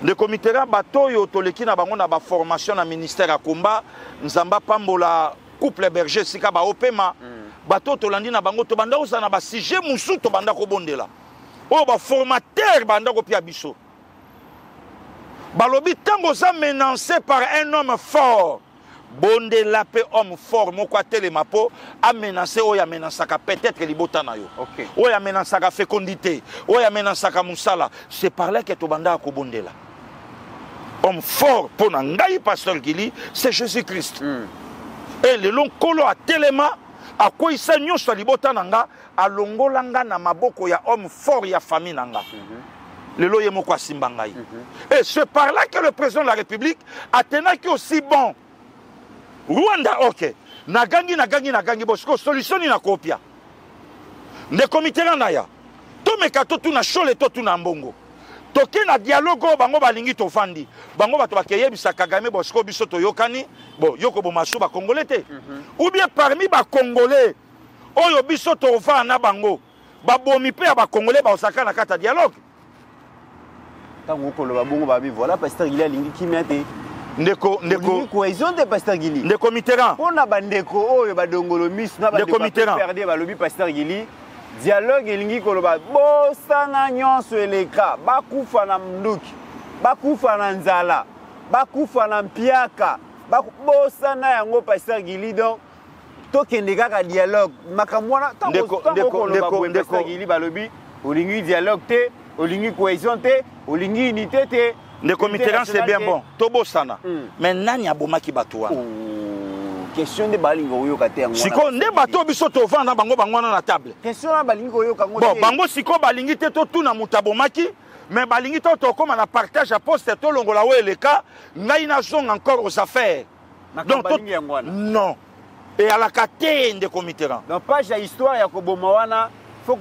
le comité ra bato yo toleki na bango na ba formation na ministère ya combat nzamba pambola couple berger sika ba opema bato tolandi na bango to banda oza na ba sujet musu to banda ko bondela o ba formateur banda ko pia biso balobi tango za menacé par un homme fort bonde la pe homme fort moko atelema po a menacé oya menacaka peut-être libota na yo OK oya menacaka fécondité oya menacaka musala c'est par là que to banda ko bondela homme fort pour Nangaï, pasteur Gili, c'est Jésus-Christ. Et le long kolo a tellement, à quoi il s'est mis sur l'ibota nanga, à longolanga na maboko ya homme fort ya famille nanga. Le lo yemoko simbangaï. Et c'est par là que le président de la République a tenu qui aussi bon. Rwanda, ok. Nagangi, bosko, solution ni na kopia. Ne comité naya. To mekato tu na chole to tu na mbongo. Toke na dialogue bango balingi to fandi. Bango bato bakeye bisa Kagame bosko biso to yokani. Bon, yoko bo masu ba congolais te. Ou bien parmi ba congolais, oyo biso to fa na bango. Ba bomi pe ba congolais ba osaka na kata dialogue. Tango ko lo ba bongo ba bi voilà pasteur Gili alingi kimete. Ndeko cohésion de pasteur Gili. Ndeko Mitterrand. On a bandeko oyo ba dongolo miss na ba perdre ba lobi pasteur Gili. Dialogue elingi koloba bosana nyonso eleka bakufa na mnduki bakufa na nzala bakufa na mpiaka bosana yango pasteur Gili donc tokende kaka dialogue makamwana ndeko pasteur Gili balobi olingi dialogue te olingi cohésion te olingi unité te. Ndeko Mitterrand c'est bien bon tobosana mais nani abomaki batuwa question de balingo yoka te yango siko nde bato biso to vanda bango bangwana na table question na balingo yoka ngo bon bango siko balingi te to tuna mutabomaki mais balingi to koma na partage à poste to longola we leka ngai na zone encore aux affaires donc non et à la kate Ndeko Mitterrand donc page ya histoire ya koboma wana faut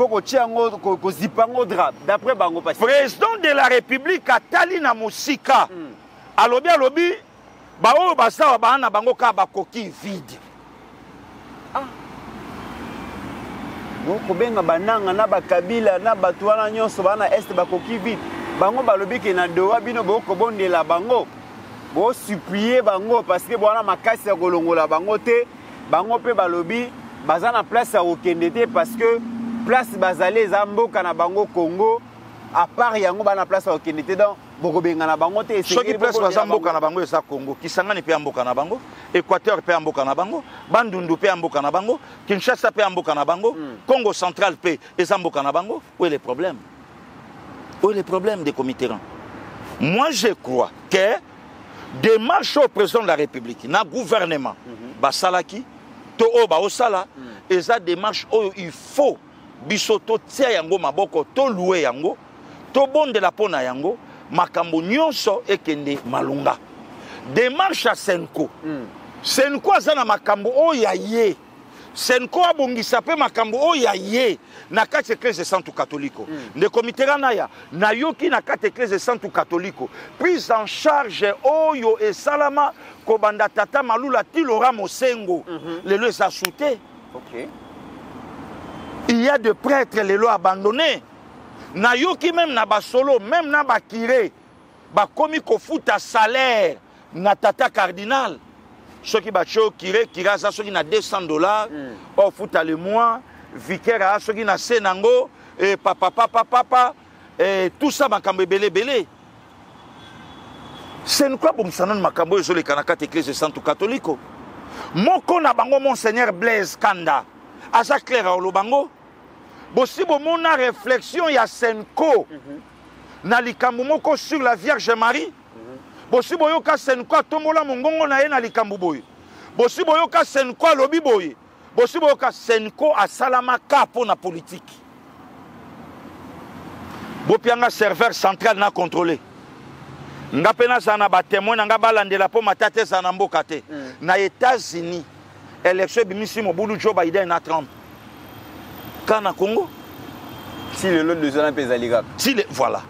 ko tiango ko zipango drap d'après bango passé président de la République atali na musika alobi ba oyo basawa bana bango ka bakoki vide ko benga bananga na bakabila na bato wana nyonso bana est bakoki vide bango balobi ke na doa bino boko bondela bango bo supplier bango parce que bona makasi ya kolongola bango te bango pe balobi baza na place ya okende te parce que place bazali za mboka na bango Congo à part yango bana place ya okende te donc bokobenga na bango te soki place baza mboka na bango eza Congo Kisangani pe mboka na bango Équateur pe mboka na bango Bandundu pe mboka na bango Kinshasa pe mboka na bango Congo central pe eza mboka na bango. Où est le problème? Où est le problème des comités? Moi je crois que démarche au président de la République na gouvernement basalaki to o ba osala eza démarche oyo il faut bisoto tia yango maboko to louer yango to bondela pona yango makambo nyonso ekende malunga démarche à Senko Senko azana makambo oya ye Senko abongisa pe makambo oya ye na kati église Santo Catholique Ndeko Mitterrand na yoki na kati église Santo Catholique prise en charge oyo et salama ko banda tata malula tilora mosengo lelo esa souté. OK. Il y a des prêtres les lois abandonnés. Na yoki même na basolo, même na bakire, ba komi ko futa salaire na tata cardinal. Ceux qui bacho kire za ceux qui na $200 au futa le mois, vicaire a ceux qui na senango et papa et tout ça makambo belé. C'est quoi bon sanan makambo zo le kanaka église Santo Catholique. Moko na bango monseigneur Blaise Kanda. Asa clair au bango. Bossi bomona réflexion ya Senko na likambo moko sur la Vierge Marie. Bossi boyoka Senko tombola mongongo na ye na likambo boy. Bossi boyoka Senko lobi boy. Bossi boyoka Senko asalama kapo na politique. Bopianga serveur central na contrôler. Nga pena sana ba témoin nga balandela po matate sana mboka te. Na États-Unis élection bimisi mobulu Joe Biden na 30. Kana Congo si le lot de zona pezaliga si le voilà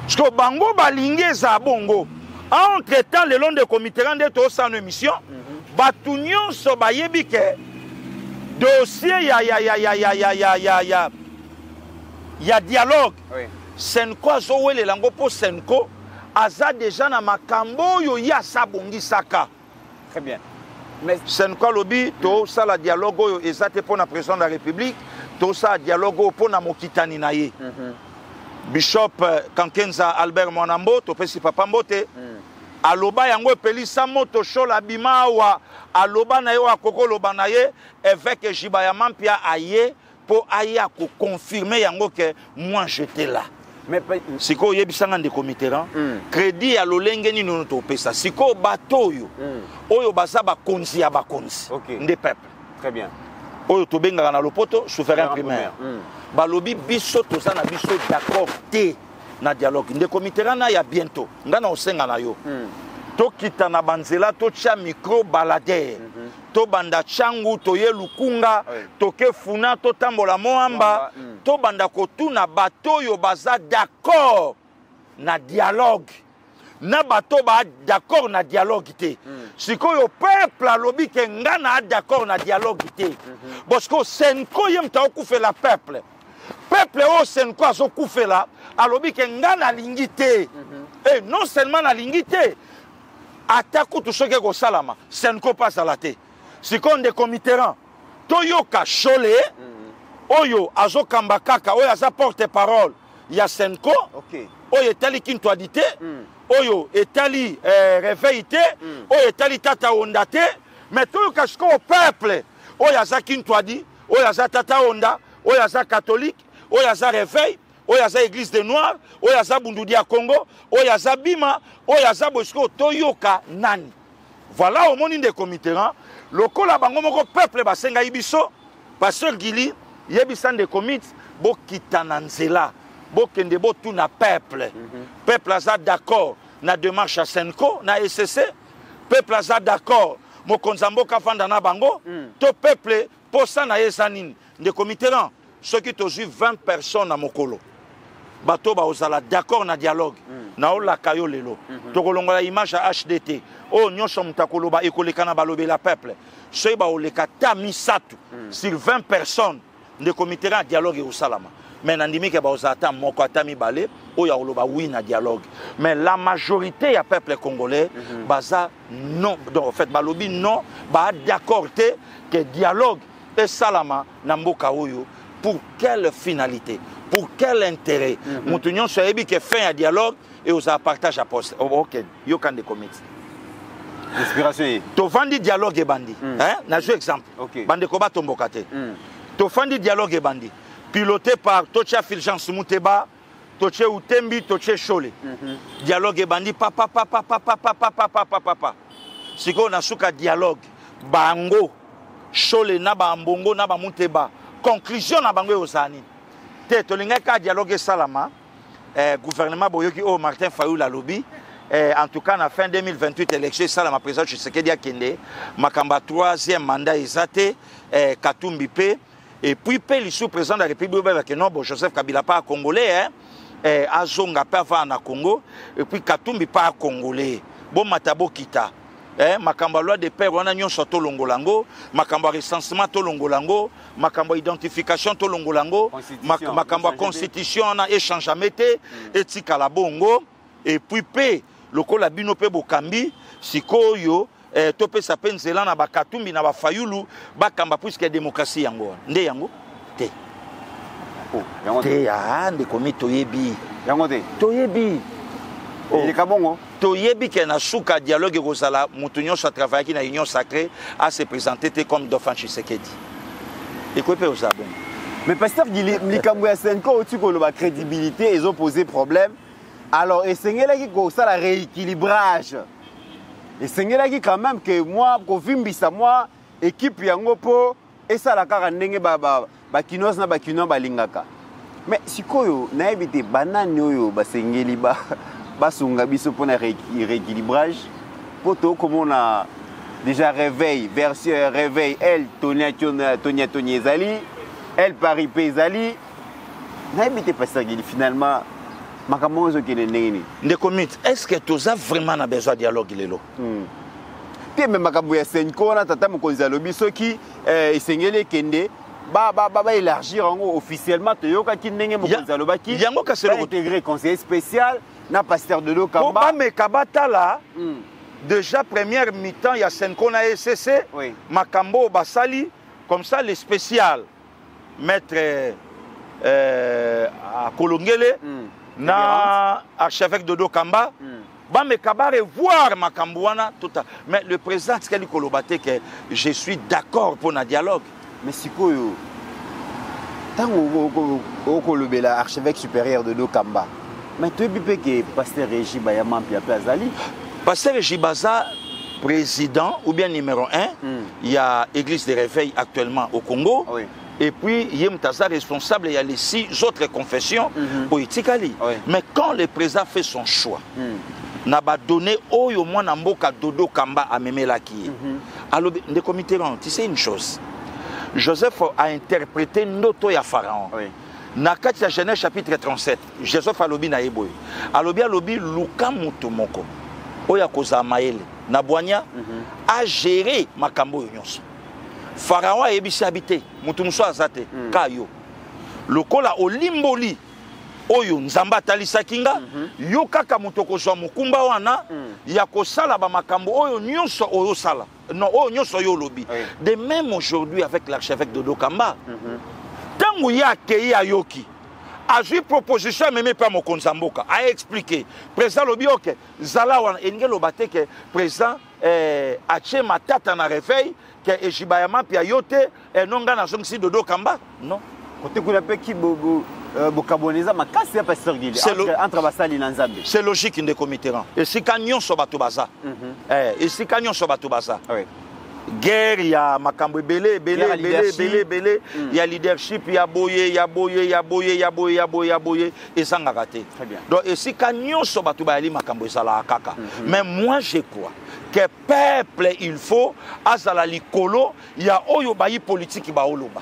parce que bango balingé za bongo entre temps le long de comité rende to sans émission batu nyonso bayebi ke dossier ya dialogue Senko zo wele lango po Senko aza déjà na makambo yo ya sabongisaka très bien. Mais Senko lobi to ça la dialogue oyo ezate pour la président de la République to ça dialogue pour na mokitani na ye Bishop Kankenza Albert Mwanambo to pesi papa mbote aloba yango pelisa moto shola bimawa aloba na yo akoko loba na ye évêque Jibaya Mampia aye pour aya ko confirmer yango que moi j'étais là siko yebisanga ndeko Mitterrand crédit ya lolenge ni nono topesa siko bato oyo baza bakonzi ya bakonzi nde peuple. Très bien. Oyo tobengaka na lopoto souverain primaire. Balobi biso toza na biso d'accord te na dialogue ndeko Mitterrand na ya bientôt ngana osenga na yo. Tokita na banzela tocha micro balader. To banda changu toye lukunga toke funa to tambola moamba to banda kotuna bato yo baza d'accord na dialogue na bato ba d'accord na dialogue te sikoyo peuple alobi ke ngana d'accord na dialogue te parce que senko yemta okufela peuple o senko azokufela alobi ke ngana lingi te et non seulement na lingi te atako to soke ko salama senko pas à la te sikonde Mitterrand toyoka Chole oyo azokamba kaka oyo aza porte parole ya Senko oyo etali kinto adite oyo etali réveil te oyo etali tata onda te mais toyoka siko au peuple oyo aza kinto adi oyo aza tata onda oyo aza catholique oyo aza réveil oyo aza église des noirs oyo aza bundudi ya Congo oyo aza bima oyo aza bosiko toyoka nani. Voilà au monde ndeko Mitterrand lokola bango moko peuple basenga ibiso pasteur Gili yebisa ndeko mit bo kitana nzela bo kende bo tout na peuple peuple aza d'accord na démarche à Senko na SCC peuple aza d'accord mokonza mboka fanda na bango to peuple posa na yesanine ndeko Mitterrand soki tozwi 20 personnes na mokolo bato ba ozala d'accord na dialogue na olaka yo lelo tokolongola image à HDT o nyonso mutakoloba ekolekana balobela peuple soki ba oleka ta misatu sur 20 personnes ndeko Mitterrand dialogue au salama mais nandimi ke ba ozata moko ata mibale oya oloba oui na dialogue mais la majorité ya peuple congolais baza non donc en fait balobi non ba d'accord te que dialogue et salama na mboka oyo pour quelle finalité, pour quel intérêt. Nous tenions sur Ebi qui fait un dialogue et aux partage à poste. Ok, you can the commit. Inspiration. Tu vends dialogue et bandi. Hein? N'a joué exemple. Bande koba tombokate. Tu vends dialogue et bandi. Piloté par Tocha Fulgence Mouteba, Toche Utembi, Toche Chole. Dialogue et bandi. Papa. Si on a souka dialogue, bango, Chole naba mbongo naba Mouteba. Conclusion na bango osani te tolinga ka dialogue salama gouvernement boyoki o Martin Fayulu lobby en tout cas na fin 2028 élection salama président Tshisekedi akende makamba 3e mandat ezate Katumbi pe et puis pe le sous-président de la République avec non Joseph Kabila pas congolais azonga pa va na Congo et puis Katumbi pas congolais bon matabo kita makambo loi de père wana nyonso to longolango makambo recensement to longolango makambo identification to longolango makambo constitution na échange amete etika la bongo et puis pe lokola bino pe bokambi sikoyo to pe sapenzela na bakatumbi na bafayulu bakamba puisque démocratie yango nde yango te te ya ndeko mitoyebi yango te toyebi il est bon. Toyebi qui na souka dialogue rozala mutunyo sa travailler qui na union sacrée à se présenter comme Dauphin Tshisekedi. Et quoi peut osabon. Mais pasteur Likambo ya Senko tu ko la crédibilité ils ont posé problème. Alors et sengela qui ko ça la rééquilibrage. Et sengela qui quand même que moi ko vimbisa moi équipe yango po et ça la kaka ndenge ba kinos na ba kino balingaka. Mais sikoyo na ebité banane oyo ba sengeli ba basunga biso pour un rééquilibrage poto comme on a déjà réveil version réveil elle Tonia Ezali elle Paris Ezali n'habite pas ça finalement makambo zo kene ndeni ndeko mit est-ce que tu as vraiment besoin de dialogue lelo te même makambo ya Senko na tata mokonzi alobi soki esengeli kende ba élargir officiellement toyoka ki ndenge mokonzi alobaki yango ka selo intégré conseiller spécial na pasteur de Lokamba. Bon, mais Kabatala, déjà première mi-temps, il y a Senko na SCC, Makambo Basali, comme ça les spéciales, maître à Kolongele, na archevêque de Lokamba, bah mais Kabare voir Makambouana, tout à. Mais le président Tskeli Kolobate que je suis d'accord pour un dialogue. Mais si quoi, tant au Kolobela archevêque supérieur de Lokamba. Mais tu es que pasteur Régis Bayama Piapé Azali. Pasteur Régis Baza, président ou bien numéro 1, il y a Église des Réveils actuellement au Congo. Oui. Et puis, Yem Taza responsable, il y a les 6 autres confessions au Itikali. Oui. Mais quand le président fait son choix, n'a pas donné au moins un mot à Dodo Kamba à Memelaki. Alors, le comité, tu sais une chose, Joseph a interprété Noto ya Pharaon. Oui. Nakati ya Genèse chapitre 37, Joseph alobi na eboy. Alobi luka mutu moko. Oya koza maele na boanya a géré makambo nyonso. Pharaon a ebisi habité, mutu muso azate kayo. Lokola olimboli oyo nzamba talisa kinga yo kaka mutu kozwa mukumba wana ya kosala ba makambo oyo nyonso oyo sala. Non, oyo nyonso yo lobi. De même aujourd'hui avec l'archevêque Dodo Kamba. Tango ya kei ayoki a eu proposition même pas mon konzamboka a expliqué président lobi ok zala wana engé lobate que président a tché matata na réveil que ejibayama pia yote nonga na zongsi Dodo Kamba non côté kuna pe ki bokaboneza makasi ya pasteur Guili entre basali na Nzambe c'est logique de comité et si kanyon so bato baza et si kanyon so bato baza guerre, il y a makambo belé, il y a leadership, il y a boyé, et ça n'a raté. Donc, ici, quand nous sommes battus, makambo sala kaka. Mais moi, je crois que peuple, il faut, azala likolo, il y a oyo bayi politique qui ba oloba.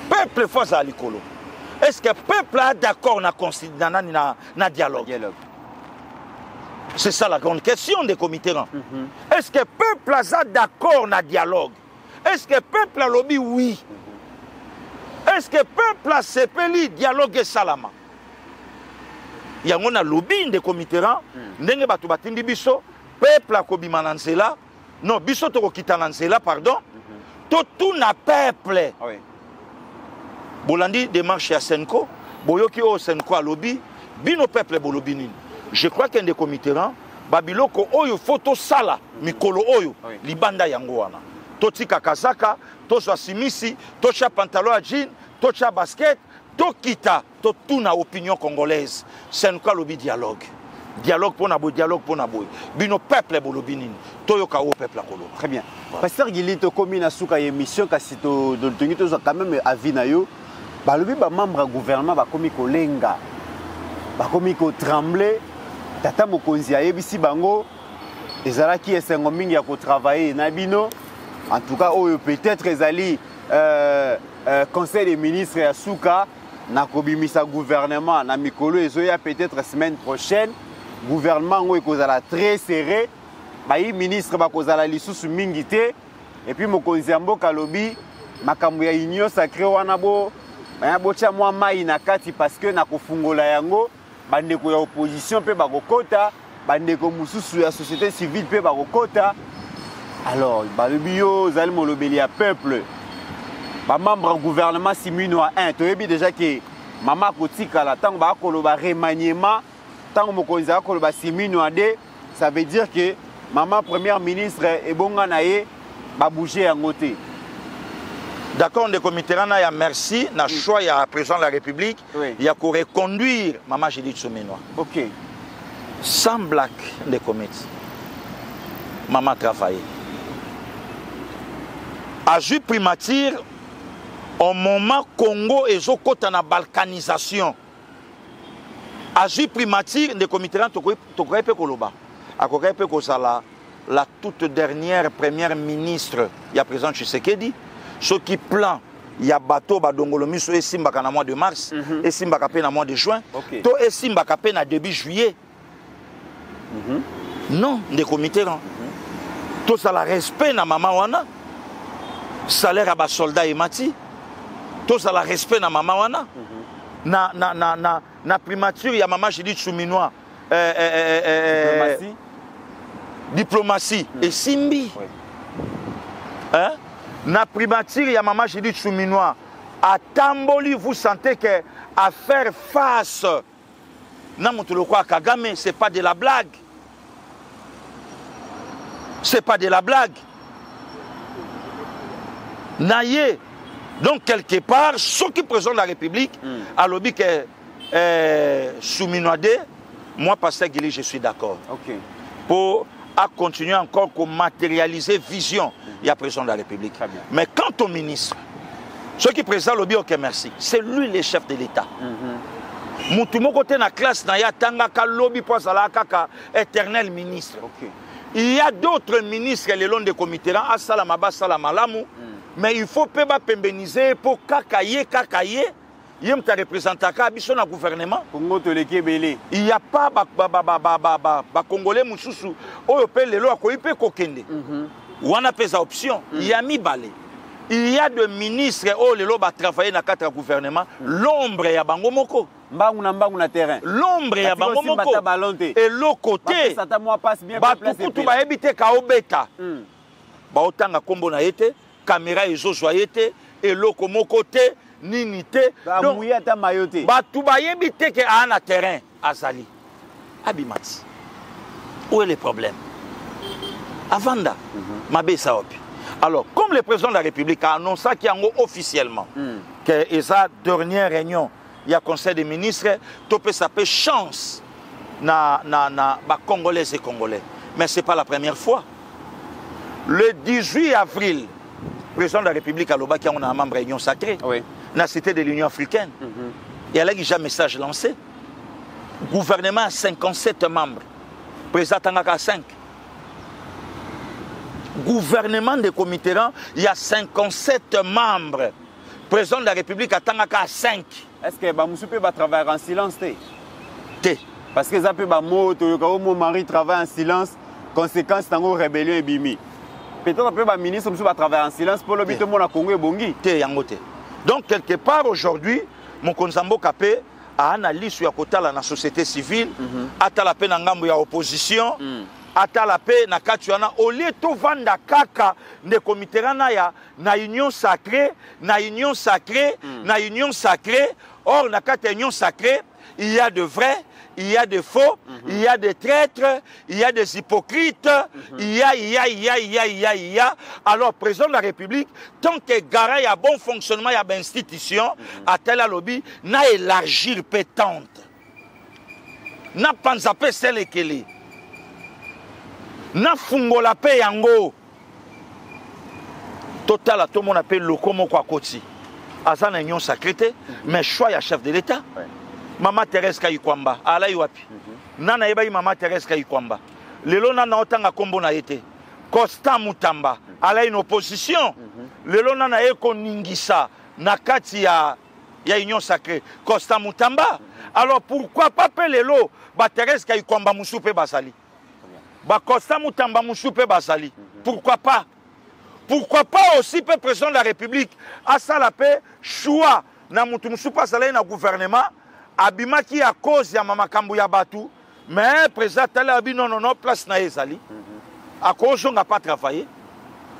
Peuple, il faut azala likolo. Est-ce que peuple est d'accord na dialogue? C'est ça la grande question des comités. Est-ce que le peuple est d'accord dans le dialogue? Est-ce que le peuple a lobby? Oui. Est-ce que le peuple a sepeli dialogue et salama? Il y a un lobby des comités. Ndenge batu batindi biso, peuple a kobima nansela. Non, biso toko kita nansela, pardon. Tout na peuple. Bolandi démarche à Senko, boyoki o Senko a lobby, bino peuple bolobi nini. Je crois qu'un des comités, Babiloko oyo photo sala mikolo oyo libanda yango wana. Totika kazaka, toza simisi, tocha pantalon à jean, tocha basket, tokita, totuna opinion congolaise. C'est un lobby dialogue. Dialogue pour nabo, dialogue pour nabo. Bino peuple bolobinini. Toyoka o peuple akolo. Très bien. Pasteur Guili to komi na suka émission kasi to dongi to quand même avis na yo. Balobi ba membre gouvernement ba komi kolenga. Ba komi ko trembler. Tata mokonzi ayebisi bango ezalaki esengo mingi ya ko travailler na bino en tout cas oyo peut-être ezali conseil des ministres ya suka na kobimisa gouvernement na mikolo ezoya peut-être semaine prochaine gouvernement ngo ekozala très serré bayi ministre bakozala lisusu mingi te et puis mokonzi ya mboka lobi makambo ya union sacrée wana bo bocha mwa mai na kati parce que na kofungola yango bandeko ya opposition pe bakokota bandeko mususu ya société civile pe bakokota alors balobi yo zali molobeli ya peuple ba membre gouvernement simino a 1 toyebi déjà que mama kotikala tango bakoloba remaniement tango mokonzi akoloba simino a 2 ça veut dire que maman première ministre ebonga na ye ba bouger yango te. D'accord, on est comité, il y a merci, il y a choix, il y a président de la République, il y a qu'on reconduire Maman Judith Souminois. Ok. Sans blague de comité. Maman travaille. À Jus primature, au moment Congo et Zokota na balkanisation. À Jus primature, le comité, tu crois que Koloba. À quoi que la toute dernière première ministre, il y a président Tshisekedi. Ce qui plan, il y a bateau badongolomiso et simbaka na mois de mars et simbaka pe na mois de juin. To et simbaka pe na début juillet. Non, des comités. Tout ça la respect na maman wana. Salaire à bas soldats et mati. Tout ça la respect na maman wana. Na primature ya maman Judith Souminois. Diplomatie et simbi. Hein? Na primature, il y a maman Judith Souminois. À Tamboli, vous sentez que à faire face, à Kagame, ce n'est pas de la blague. Ce n'est pas de la blague. Naïe. Donc, quelque part, ceux qui présentent la République, à l'objet que Souminoadé, moi, Pasteur Guili, je suis d'accord. Ok. Pour continuer encore à matérialiser vision, il y a président de la République. Mais quant au ministre, ceux qui présentent le bio, ok, merci, c'est lui le chef de l'État. Moutoumou côté na classe, na ya tangaka lobby pour ça kaka éternel ministre. Il y a d'autres ministres le long des comités, à Salamaba, Salamalamu, mais il faut pas pémbéniser pour kakaye. Il y a un représentant qui a gouvernement. Il n'y a pas de Congolais moussoussou. On peut les lois, on peut kokende. Ou on a pas d'option. Il y a mis balé. Il y a des ministres qui ont travaillé dans quatre gouvernements. L'ombre est à Bangomoko. L'ombre est à Bangomoko. Et l'autre côté, tout va éviter Kaobeta. Autant à Kombo na été, caméra et Josuayete, et l'autre côté. Ninité donc tout va éviter que à un terrain azali abimati où est le problème avanda mabe saopi. Alors comme le président de la République a annoncé qu'il y a officiellement que sa dernière réunion il y a conseil des ministres topé ça peut chance na Congolais et Congolais, mais c'est pas la première fois. Le 18 avril le président de la République a l'Oba qui a un membre réunion sacrée. Oui. Dans la cité de l'Union africaine. Il y a là déjà un message lancé. Gouvernement a 57 membres. Président Tangaka 5. Gouvernement de Comité, il y a 57 membres. Président de la République a Tangaka 5. Est-ce que Bamoussoupé va travailler en silence? Parce que ça peut être mon mari travaille en silence, conséquence de la rébellion et bimi. Peut-être que le ministre va travailler en silence pour le but de mon Congo et Bongi. Donc, quelque part aujourd'hui, mon Konzambo Kapé a analysé sur la société civile, a la paix dans l'opposition, a la paix dans Katuana, au lieu de vendre kaka, de comité na union sacrée, na union sacrée, na union sacrée. Or, dans la union sacrée, il y a de vrais, il y a des faux, il y a des traîtres, il y a des hypocrites, il y a. Alors, président de la République, tant que Gara y a bon fonctionnement, il y a une institution, à tel lobby, n'a élargir pétante. N'a pas zapé celle qu'elle n'a fungola pe yango. Total, tout le monde appelle le Komo Kwakoti. Azan union sacrée, mais choix ya chef de l'État. Maman Thérèse Kayikwamba, ala yuapi. Nana eba Maman Thérèse Kayikwamba. Lelo nana otanga kombo na été. Costa Mutamba, ala une opposition. Lelo nana eko ningisa na kati ya union sacrée. Costa Mutamba. Alors pourquoi pas lelo ba Thérèse Kayikwamba musupe basali. Ba Costa Mutamba musupe basali. Pourquoi pas? Pourquoi pas aussi le président de la République à ça la paix choix na mutu musupa salai na gouvernement abima qui à cause ya mama kambu ya batu mais président tala abi non place na ezali à cause on n'a pas travaillé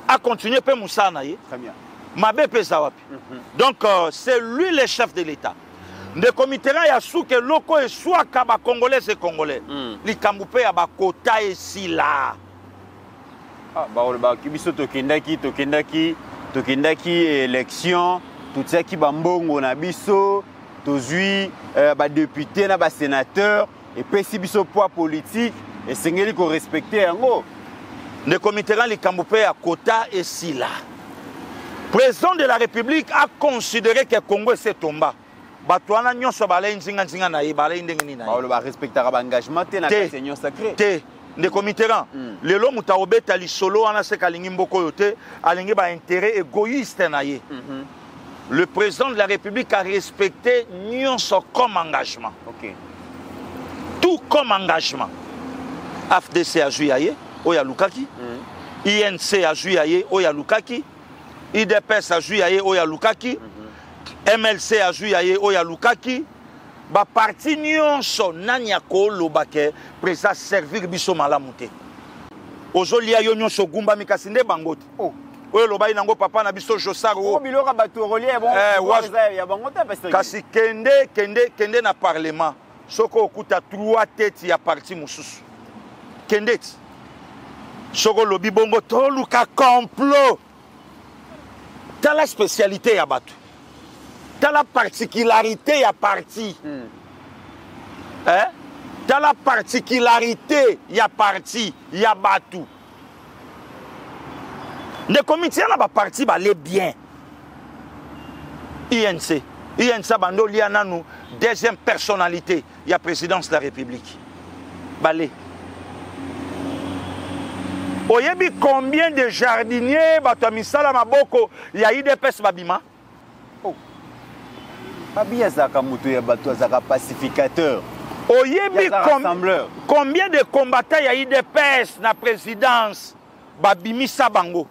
à continuer pe musa na ye très bien mabe pesa wapi donc c'est lui le chef de l'État de comité ya souke loko et soit kaba congolais et congolais li kambu pe ya ba kota et sila biso tokendaki élection tout ça qui bambongo na biso tozui ba député na ba sénateur et puis si biso poids politique et sengeli ko respecter yango le comité li kambupe à quota et sila président de la République a considéré que Congo c'est tomba batwana nyonso balai nzinga na ye balai ndengeni na ba respectera ba engagement te na union sacrée de comité le lo mutaobeta li solo ana se kalingi mboko yote alingi ba intérêt égoïste na ye. Le président de la République a respecté nyonso comme engagement. Tout comme engagement. AFDC a joué aye oya lukaki. INC a joué aye oya lukaki. IDPS a joué aye oya lukaki. MLC a joué aye oya lukaki. Ba parti nyonso nani akolo bake président servir biso malamu te ozoli ayo nyonso gumba mikasinde bangote oyo lobai nango papa na biso Josaro biloko bato relie bon ya bangote parce que kasi kende na parlement soko okuta 3 têtes ya parti mususu kende soko lobi bongo to luka complot ta la spécialité ya bato ta la particularité ya parti Hein? Dans la particularité, il y a parti, il y a Batou. Les comités, il y a parti, les bien. INC. INC, il y a une deuxième personnalité, il y a présidence de la République. Balé. Oyebi combien de jardiniers, Batomisala Maboko, il y a IDPS Babima? Oh. Babia Zakamuto, il y a pacificateur. Oyebi combien de combattants il y a IDPS na présidence Babimi Sabango?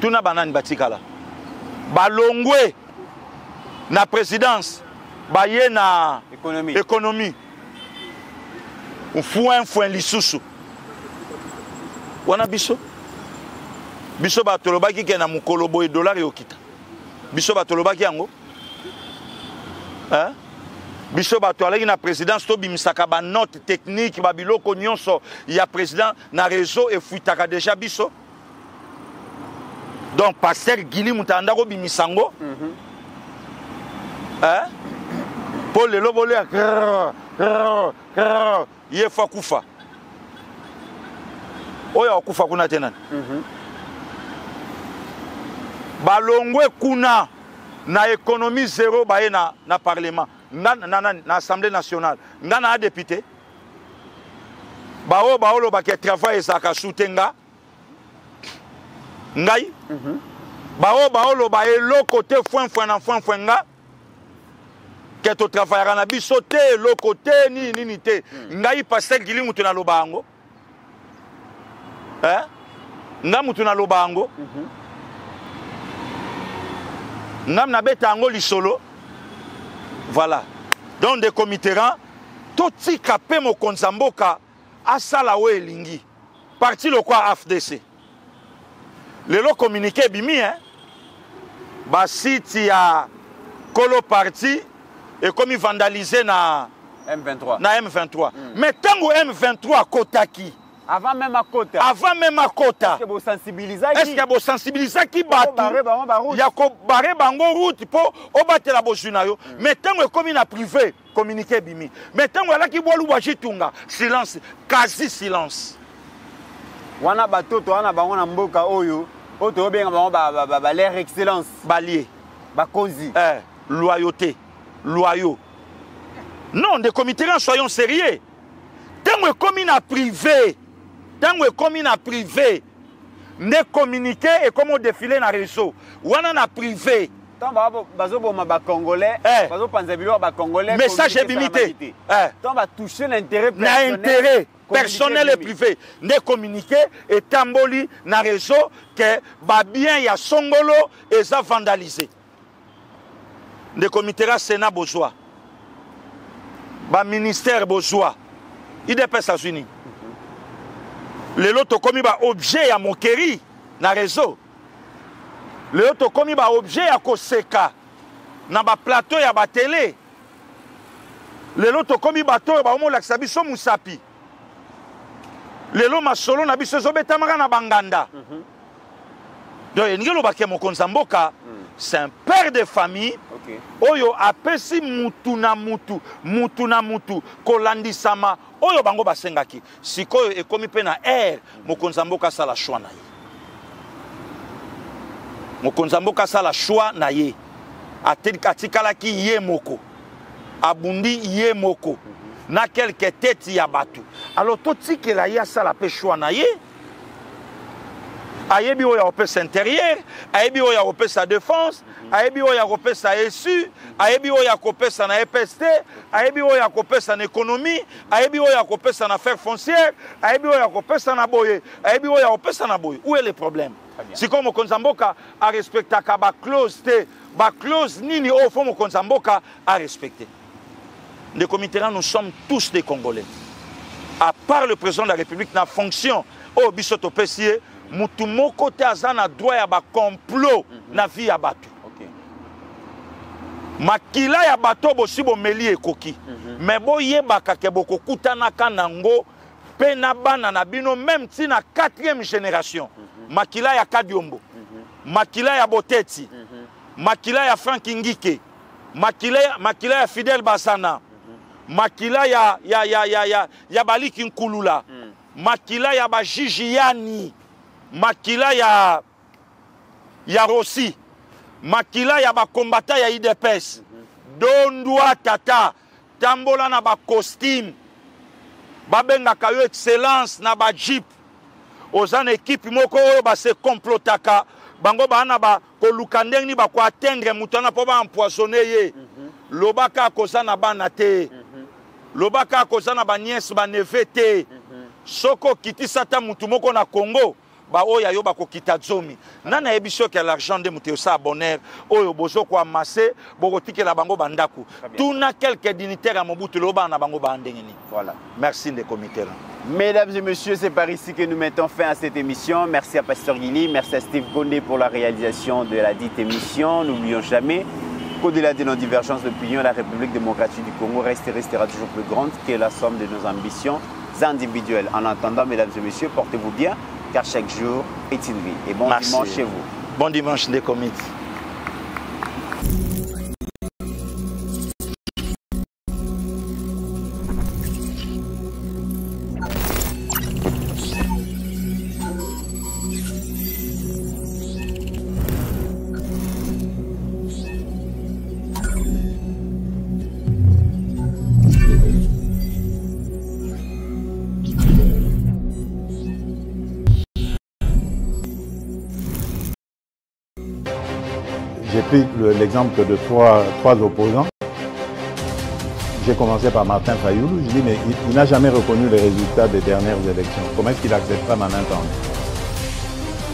Tuna banani batikala. Balongwe na présidence baye na économie. Un foin lisusu. Wana biso. Biso batolobaki ke na mukolo boy dollar yokita. Biso batolobaki yango. Hein? Biso batolaki na présidence to bimisaka ba note technique ba biloko nyonso ya président na réseau et fuitaka déjà biso. Donc pasteur Gili Mutanda ko bimisango. Hein? Pour le lobole ye fa kufa. Oya kufa kuna tena. Balongwe kuna na économie zéro baye na parlement na assemblée nationale ngana a député baolo ba ke travail ezaka soutenga ngai baolo ba elo côté foin nga que to travaillera na biso te lo côté ni te ngai passer Gili mutu na lobango hein nga mutu na lobango ngam na betango lisolo. Voilà. Donc des comitérants toti kapé mo konzamboka asala we lingi. Parti le quoi AFDC. Le lo communiqué bimi hein. Ba site ya Kolo parti et comme il vandalisé na M23. Na M23. Mais tango M23 kotaki. Avant même à Kota. Est-ce que vous sensibilisez qui bat? Il y a barré bango route pour obattre la bosunayo. Mais tant que comme il a privé, communiqué bimi. Mais tant que là qui boit l'ouajitunga, silence, quasi silence. Wana batoto wana bango na mboka oyo, oto bien bango l'air excellence. Balier. Bakonzi. Loyauté. Loyaux. Non, des comités, soyons sérieux. Tant que comme il a privé. Tant que comme il a privé, ne communiquer et comment défiler dans le réseau. Ou on a privé. Tant que Congolais, message est limité. Tant que toucher l'intérêt personnel et privé. Ne communiquer et tamboli dans le réseau que bien y a Songolo et ça vandalisé. Ne communiquera Sénat besoin. Ministère besoin. Il est États-Unis. Les loto commis ba objet à moquerie na réseau. Les loto commis ba objet à koseka na ba plateau ya ba télé. Les loto commis bateau ba omo laksa biso musapi. Les loto masolo na biso zobeta mara na banganda. Donc ngelo ba ke mokonza mboka, c'est un père de famille. Oyo apesi mutu na mutu kolandisama oyo bango basengaki sikoyo ekomi pe na mokonza mboka sala choix na ye. Mokonza mboka sala choix na ye. Atikalaki ye moko. Abundi ye moko. Na quelque tête ya batu. Alors totikela ya sala pe choix na ye. Ayebi oya opesa intérieur, ayebi oya opesa défense, ayebi oya opesa SU, ayebi oya opesa na EPST, ayebi oya opesa na économie, ayebi oya opesa na affaires foncières, ayebi oya opesa na boye, ayebi oya opesa na boye. Où est le problème? Si comme Konzamboka a respecté ba clause te, ba clause nini au fond Konzamboka a respecté. Les comités nous sommes tous des Congolais. À part le président de la République na fonction au bisoto pesier mutu moko te azana droit ya ba complot na vie ya bato. Makila ya bato bosi bo meli ekoki. Mais boye bakake boko kutana kanango pe na bana na bino même si na 4e génération. Makila ya Kadiombo. Makila ya Boteti. Makila ya Frank Ngike. makila ya Fidel Basana, makila ya Baliki Nkulula, makila ya Bajiji Yani, makila ya Rossi, makila ya bakombata ya IDPS, dondwa tata, tambola na ba costume, babenga kayo excellence na ba jeep, ozana équipe moko oyo ba se complotaka, bango bana ba koluka ndenge ba ko atteindre mutana po ba empoisonner ye. Lobaka koza na bana te. Lobaka koza na ba nièce ba neveu te. Soko kiti sata mutu moko na Congo, ba oya yo ba ko kita zomi. Nana yebiso ke l'argent de mutu sa bonheur, oyo bozo ko amasser, boko tikela bango bandaku. Tuna quelques dignitaires à Mobutu loba na bango ba ndengeni. Voilà. Merci les comités. Mesdames et messieurs, c'est par ici que nous mettons fin à cette émission. Merci à Pasteur Guili, merci à Steve Gondé pour la réalisation de la dite émission. N'oublions jamais qu'au-delà de nos divergences d'opinion, la République démocratique du Congo reste et restera toujours plus grande que la somme de nos ambitions individuelles. En attendant, mesdames et messieurs, portez-vous bien, car chaque jour est une vie. Et bon dimanche chez vous. Bon dimanche des comités. J'ai pris l'exemple de trois opposants. J'ai commencé par Martin Fayoulou. Je dis, mais il n'a jamais reconnu les résultats des dernières élections. Comment est-ce qu'il acceptera ma main tendue?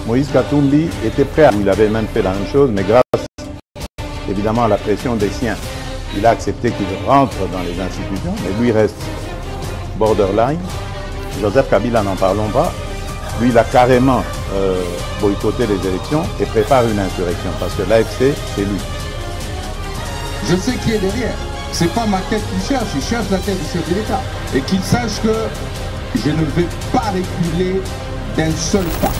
Moïse Katumbi était prêt à... Il avait même fait la même chose, mais grâce évidemment à la pression des siens, il a accepté qu'il rentre dans les institutions, mais lui reste borderline. Joseph Kabila, n'en parlons pas. Lui, il a carrément boycotté les élections et prépare une insurrection parce que l'AFC, c'est lui. Je sais qui est derrière. C'est pas ma tête qu'il cherche, il cherche la tête du chef de l'État. Et qu'il sache que je ne vais pas reculer d'un seul pas.